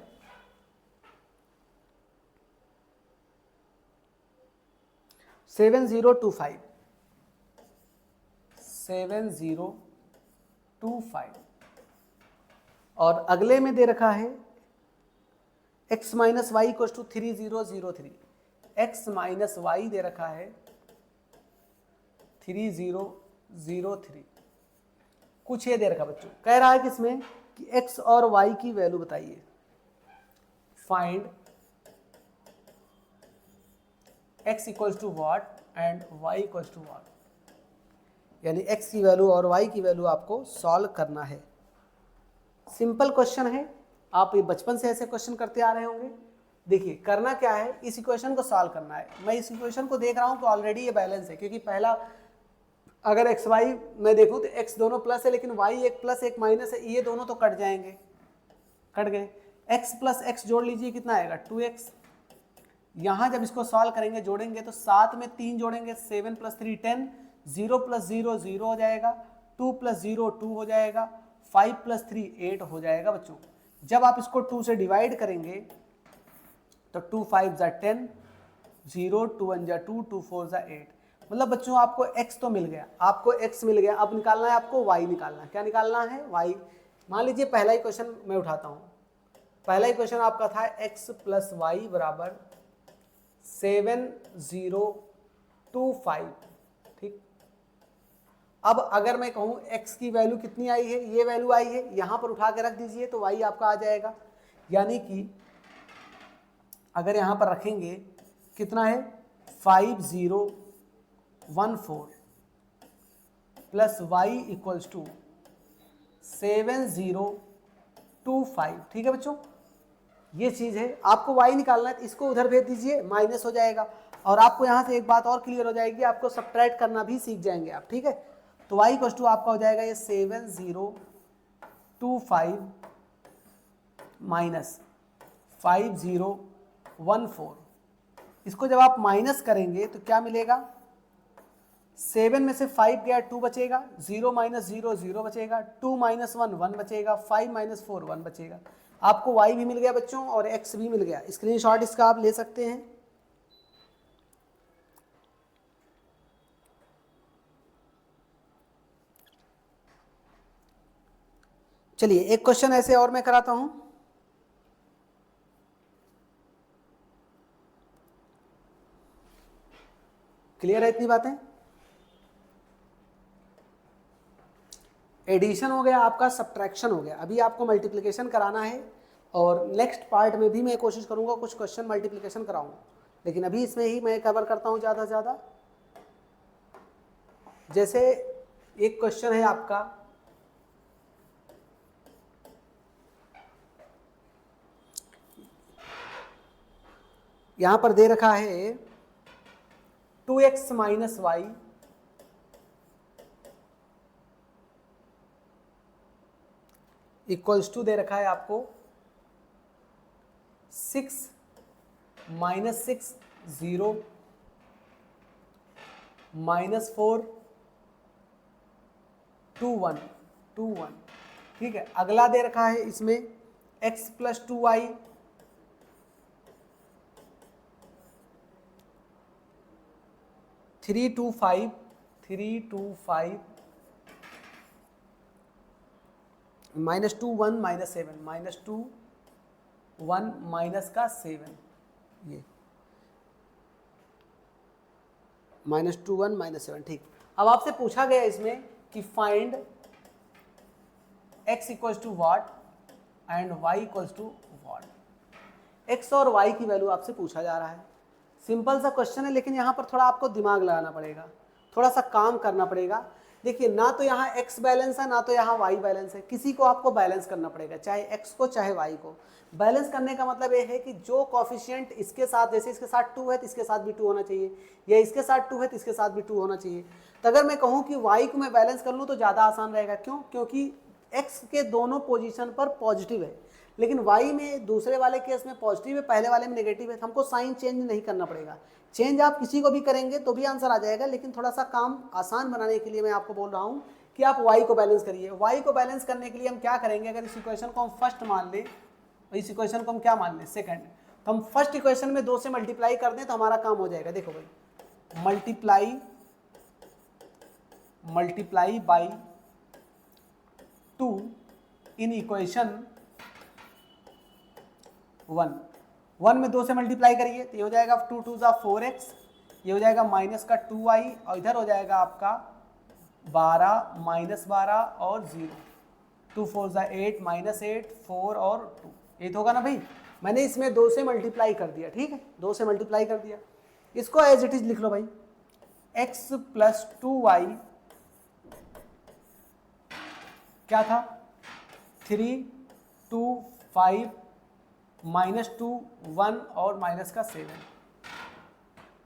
7025, 7025, और अगले में दे रखा है x minus y equal to 3003, x minus y दे रखा है 3003, कुछ ये दे रखा बच्चों, कह रहा है कि इसमें कि x और y की वैल्यू बताइए, find x equals to what and y equals to what, यानी x की वैल्यू और y की वैल्यू आपको सॉल्व करना है। सिंपल क्वेश्चन है, आप ये बचपन से ऐसे क्वेश्चन करते आ रहे होंगे। देखिए करना क्या है, इस इक्वेशन को सॉल्व करना है। मैं इस इक्वेशन को देख रहा हूँ तो ऑलरेडी ये बैलेंस है, क्योंकि पहला अगर एक्स वाई मैं देखूँ तो एक्स दोनों प्लस है, लेकिन वाई एक प्लस एक माइनस है, ये दोनों तो कट जाएंगे, कट गए। एक्स प्लस एक्स जोड़ लीजिए, कितना आएगा 2x। यहाँ जब इसको सॉल्व करेंगे जोड़ेंगे तो 7 में 3 जोड़ेंगे, 7 + 3 10, 0 + 0 0 हो जाएगा, 2 + 0 2 हो जाएगा, 5 + 3 8 हो जाएगा बच्चों। जब आप इसको 2 से डिवाइड करेंगे तो 2 5 = 10, 0 2 1 = 2, 2 4 = 8। मतलब बच्चों आपको x तो मिल गया, आपको x मिल गया। अब निकालना है आपको y निकालना है। क्या निकालना है? y। मान लीजिए पहला इक्वेशन मैं उठाता हूँ। पहला इक्वेशन आपका था x + y = 7025, ठीक। अब अगर मैं कहूँ x की वैल्यू कितनी आई है, ये वैल्यू आई है, यहाँ पर उठा के रख दीजिए तो y आपका आ जाएगा। यानी कि अगर यहाँ पर रखेंगे कितना है 5014 प्लस y इक्वल्स टू 7025, ठीक है बच्चों। ये चीज़ है, आपको y निकालना है तो इसको उधर भेज दीजिए, माइनस हो जाएगा। और आपको यहाँ से एक बात और क्लियर हो जाएगी, आपको सब्ट्रैक्ट करना भी सीख जाएंगे आप, ठीक है। तो y इक्वल्स टू आपका हो जाएगा ये 7025 माइनस 5014। इसको जब आप माइनस करेंगे तो क्या मिलेगा, 7 में से 5 गया 2 बचेगा, 0 - 0 0 बचेगा, 2 - 1 1 बचेगा, 5 - 4 1 बचेगा। आपको y भी मिल गया बच्चों और x भी मिल गया। स्क्रीनशॉट इसका आप ले सकते हैं। चलिए एक क्वेश्चन ऐसे और मैं कराता हूं। क्लियर है इतनी बातें? एडिशन हो गया आपका, सब्ट्रैक्शन हो गया। अभी आपको मल्टीप्लिकेशन कराना है और नेक्स्ट पार्ट में भी मैं कोशिश करूंगा कुछ क्वेश्चन मल्टीप्लिकेशन कराऊं, लेकिन अभी इसमें ही मैं कवर करता हूं ज़्यादा से ज़्यादा। जैसे एक क्वेश्चन है आपका, यहां पर दे रखा है 2x - y इक्वल्स टू दे रखा है आपको 6 - 6 0 -4 2 1 2 1, ठीक है। अगला दे रखा है इसमें x + 2y 325 -2 1 -7 -2 1 -7, ये -2 1 -7, ठीक। अब आपसे पूछा गया इसमें कि find x equals to what and y equals to what. x और y की वैल्यू आपसे पूछा जा रहा है। सिंपल सा क्वेश्चन है, लेकिन यहाँ पर थोड़ा आपको दिमाग लगाना पड़ेगा, थोड़ा सा काम करना पड़ेगा। देखिए ना तो यहाँ x बैलेंस है ना तो यहाँ y बैलेंस है, किसी को आपको बैलेंस करना पड़ेगा, चाहे x को चाहे y को। बैलेंस करने का मतलब ये है कि जो कॉफिशिएंट इसके साथ, जैसे इसके साथ 2 है तो इसके साथ भी 2 होना चाहिए, या इसके साथ 2 है तो इसके साथ भी 2 होना चाहिए। तो अगर मैं कहूँ कि y को मैं बैलेंस कर लूँ तो ज़्यादा आसान रहेगा। क्यों? क्योंकि x के दोनों पोजीशन पर पॉजिटिव है, लेकिन y में दूसरे वाले केस में पॉजिटिव है, पहले वाले में नेगेटिव है। तो हमको साइन चेंज नहीं करना पड़ेगा। चेंज आप किसी को भी करेंगे तो भी आंसर आ जाएगा, लेकिन थोड़ा सा काम आसान बनाने के लिए मैं आपको बोल रहा हूँ कि आप y को बैलेंस करिए। y को बैलेंस करने के लिए हम क्या करेंगे, अगर इस इक्वेशन को हम फर्स्ट मान लें, इस इक्वेशन को हम क्या मान लें सेकंड, तो हम फर्स्ट इक्वेशन में 2 से मल्टीप्लाई कर दें तो हमारा काम हो जाएगा। देखो भाई, मल्टीप्लाई बाई 2 इन इक्वेशन 1, 1 में 2 से मल्टीप्लाई करिए तो ये हो जाएगा 2 2 ज़ा 4x, ये हो जाएगा माइनस का 2y और इधर हो जाएगा आपका 12 माइनस 12 और 0, 2 4 ज़ा 8 माइनस 8 4 और 2, ये तो होगा ना भाई। मैंने इसमें 2 से मल्टीप्लाई कर दिया, ठीक है, 2 से मल्टीप्लाई कर दिया। इसको एज इट इज लिख लो भाई, x प्लस 2y क्या था 3 2 5 माइनस 2 1 और माइनस का 7।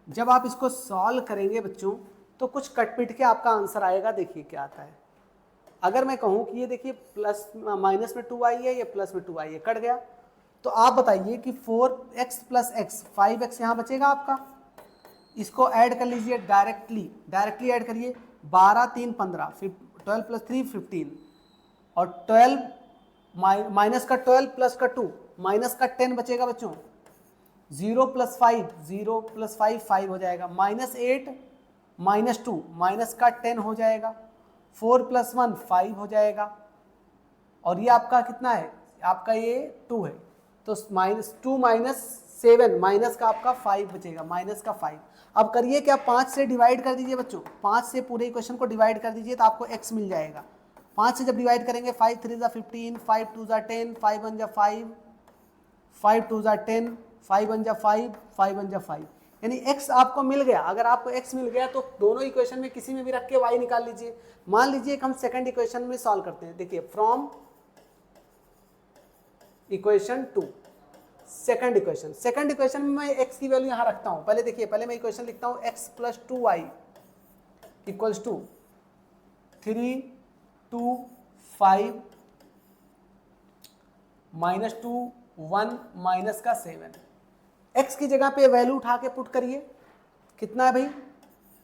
जब आप इसको सॉल्व करेंगे बच्चों तो कुछ कटपिट के आपका आंसर आएगा। देखिए क्या आता है। अगर मैं कहूँ कि ये देखिए प्लस माइनस में 2y है, ये प्लस में 2y है, कट गया। तो आप बताइए कि 4x प्लस x 5x यहाँ बचेगा आपका, इसको ऐड कर लीजिए डायरेक्टली ऐड करिए। 12 3 15, 12 प्लस 3 15 और 12 माइनस का 12 प्लस का 2 माइनस का 10 बचेगा बच्चों। 0 प्लस 5 0 प्लस 5 5 हो जाएगा, माइनस 8 माइनस 2 माइनस का 10 हो जाएगा, 4 प्लस 1 5 हो जाएगा और ये आपका कितना है, आपका ये 2 है। तो माइनस 2 माइनस 7 माइनस का आपका 5 बचेगा, माइनस का 5। अब करिए क्या, 5 से डिवाइड कर दीजिए बच्चों, 5 से पूरे इक्वेशन को डिवाइड कर दीजिए तो आपको x मिल जाएगा। 5 से जब डिवाइड करेंगे 5 3 ज़ा 15, 5 2 ज़ा 10, 5 1 ज़ा 5, 5 2 ज़ा 10, 5 1 ज़ा 5, 5 1 ज़ा 5, यानी x आपको मिल गया। अगर आपको x मिल गया तो दोनों इक्वेशन में किसी में भी रख के y निकाल लीजिए। मान लीजिए कि हम सेकंड इक्वेशन में सॉल्व करते हैं। देखिए फ्रॉम इक्वेशन 2 सेकंड इक्वेशन में मैं x की वैल्यू यहाँ रखता हूँ। पहले मैं इक्वेशन लिखता हूँ x plus 2y equals to 3 2 5 minus 2 1 minus का 7। x की जगह पे वैल्यू उठा के पुट करिए, कितना है भाई,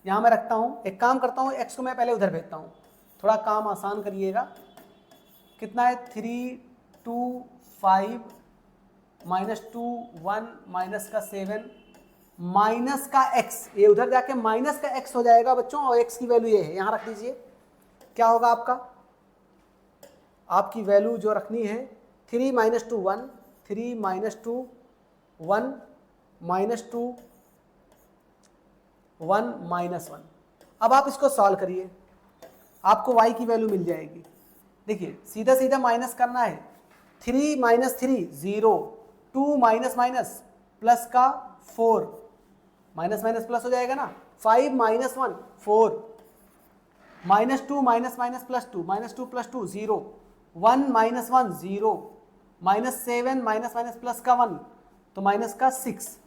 यहाँ मैं रखता हूँ। एक काम करता हूँ, x को मैं पहले उधर भेजता हूँ, थोड़ा काम आसान करिएगा। कितना है 3 2 5 माइनस 2 1 माइनस का 7 माइनस का x, ये उधर जाके माइनस का x हो जाएगा बच्चों और x की वैल्यू ये है, यहाँ रख दीजिए। क्या होगा आपका, आपकी वैल्यू जो रखनी है 3 माइनस 2 1, 3 माइनस 2 1 माइनस 2 1 माइनस 1। अब आप इसको सॉल्व करिए, आपको y की वैल्यू मिल जाएगी। देखिए सीधा सीधा माइनस करना है, 3 माइनस 3 0, 2 माइनस माइनस प्लस का 4, माइनस माइनस प्लस हो जाएगा ना, 5 minus 1 4, minus 2 minus minus plus 2, minus 2 plus 2 0, 1 minus 1 0, minus 7 minus minus plus का 1 तो माइनस का 6।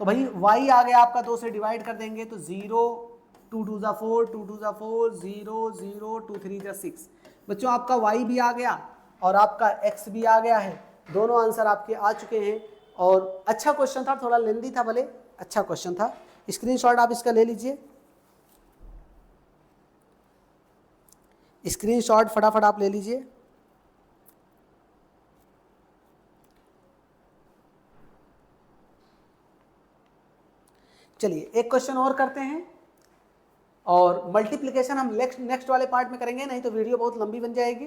तो भाई y आ गया आपका, 2 से डिवाइड कर देंगे तो 0 2 2 ज़ा 4 2 2 ज़ा 4 0 0 2 3 ज़ा 6। बच्चों आपका y भी आ गया और आपका x भी आ गया है, दोनों आंसर आपके आ चुके हैं। और अच्छा क्वेश्चन था, थोड़ा लेंदी था भले, अच्छा क्वेश्चन था। स्क्रीनशॉट आप इसका ले लीजिए, स्क्रीनशॉट फटाफट आप ले लीजिए। चलिए एक क्वेश्चन और करते हैं और मल्टीप्लिकेशन हम नेक्स्ट वाले पार्ट में करेंगे, नहीं तो वीडियो बहुत लंबी बन जाएगी।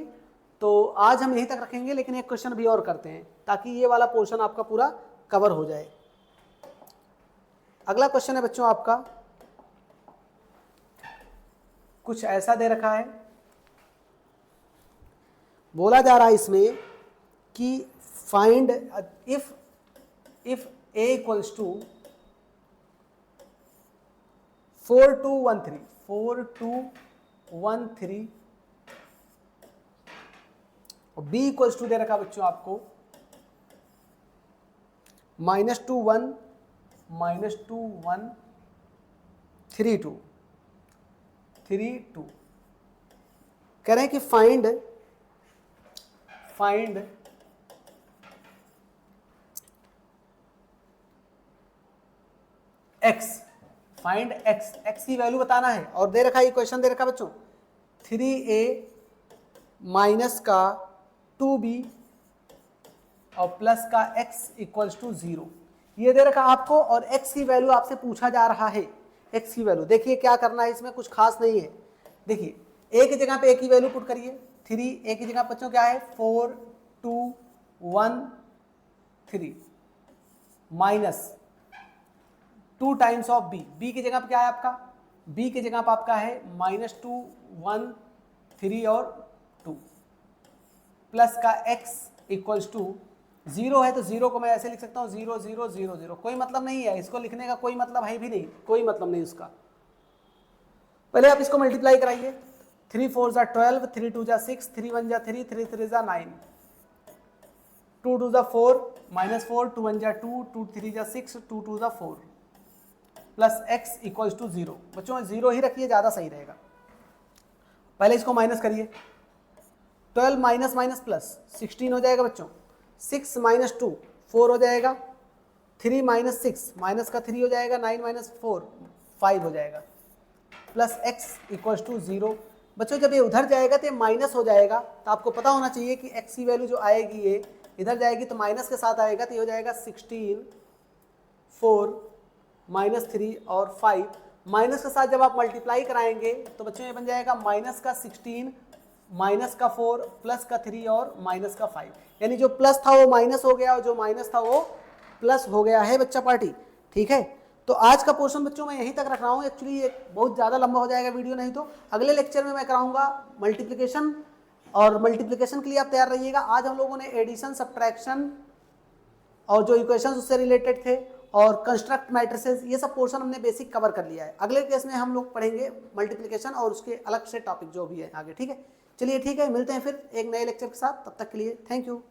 तो आज हम यहीं तक रखेंगे, लेकिन एक क्वेश्चन भी और करते हैं ताकि ये वाला पोर्शन आपका पूरा कवर हो जाए। अगला क्वेश्चन है बच्चों आपका, कुछ ऐसा दे रखा है, बोला जा रहा है इसमें कि find if a equals to 4 2 1 3 4 2 1 3 और b इक्वल्स टू दे रखा बच्चों आपको -2 1 -2 1 3 2 3 2। कह रहे हैं कि फाइंड x की वैल्यू बताना है। और दे रखा है इक्वेशन दे रखा बच्चों 3a माइनस का 2b और प्लस का x इक्वल्स टू 0, ये दे रखा आपको और x की वैल्यू आपसे पूछा जा रहा है। x की वैल्यू देखिए क्या करना है, इसमें कुछ खास नहीं है। देखिए a की जगह पे a की वैल्यू पुट करिए, 3 a की जगह बच्चों क्या है 4 2 1 3, minus 2 times of B, B की जगह पर क्या है आपका, बी की जगह पर आपका है -2 1 3 और 2 प्लस का x इक्वल्स टू 0 है तो 0 को मैं ऐसे लिख सकता हूँ 0 0 0 0, कोई मतलब नहीं है इसको लिखने का, कोई मतलब है भी नहीं, कोई मतलब नहीं उसका। पहले आप इसको मल्टीप्लाई कराइए, 3 4 जा 12, 3 2 जा 6, 3 1 जा 3, 3 3 जा 9, 2 2 जा 4, -4, 2 1 जा 2, 2 3 जा 6, 2 2 जा 4 प्लस x इक्वल्स टू 0। बच्चों 0 ही रखिए, ज़्यादा सही रहेगा। पहले इसको माइनस करिए, 12 माइनस माइनस प्लस 16 हो जाएगा बच्चों, 6 माइनस 2 4 हो जाएगा, 3 माइनस 6 माइनस का 3 हो जाएगा, 9 माइनस 4 5 हो जाएगा, प्लस x इक्वल्स टू 0। बच्चों जब ये उधर जाएगा तो ये माइनस हो जाएगा, तो आपको पता होना चाहिए कि x की वैल्यू जो आएगी ये इधर जाएगी तो माइनस के साथ आएगा, तो ये हो जाएगा 16 4 -3 और 5। माइनस के साथ जब आप मल्टीप्लाई कराएंगे तो बच्चों ये बन जाएगा माइनस का 16 माइनस का 4 प्लस का 3 और माइनस का 5, यानी जो प्लस था वो माइनस हो गया और जो माइनस था वो प्लस हो गया है बच्चा पार्टी। ठीक है, तो आज का पोर्शन बच्चों मैं यहीं तक रख रहा हूँ, एक्चुअली ये बहुत ज़्यादा लंबा हो जाएगा वीडियो, नहीं तो अगले लेक्चर में मैं कराऊंगा मल्टीप्लिकेशन, और मल्टीप्लिकेशन के लिए आप तैयार रहिएगा। आज हम लोगों ने एडिशन सब्ट्रैक्शन और जो इक्वेशंस उससे रिलेटेड थे और कंस्ट्रक्ट मैट्रिसेस, ये सब पोर्शन हमने बेसिक कवर कर लिया है। अगले केस में हम लोग पढ़ेंगे मल्टीप्लिकेशन और उसके अलग से टॉपिक जो भी है आगे। ठीक है, चलिए ठीक है, मिलते हैं फिर एक नए लेक्चर के साथ, तब तक के लिए थैंक यू।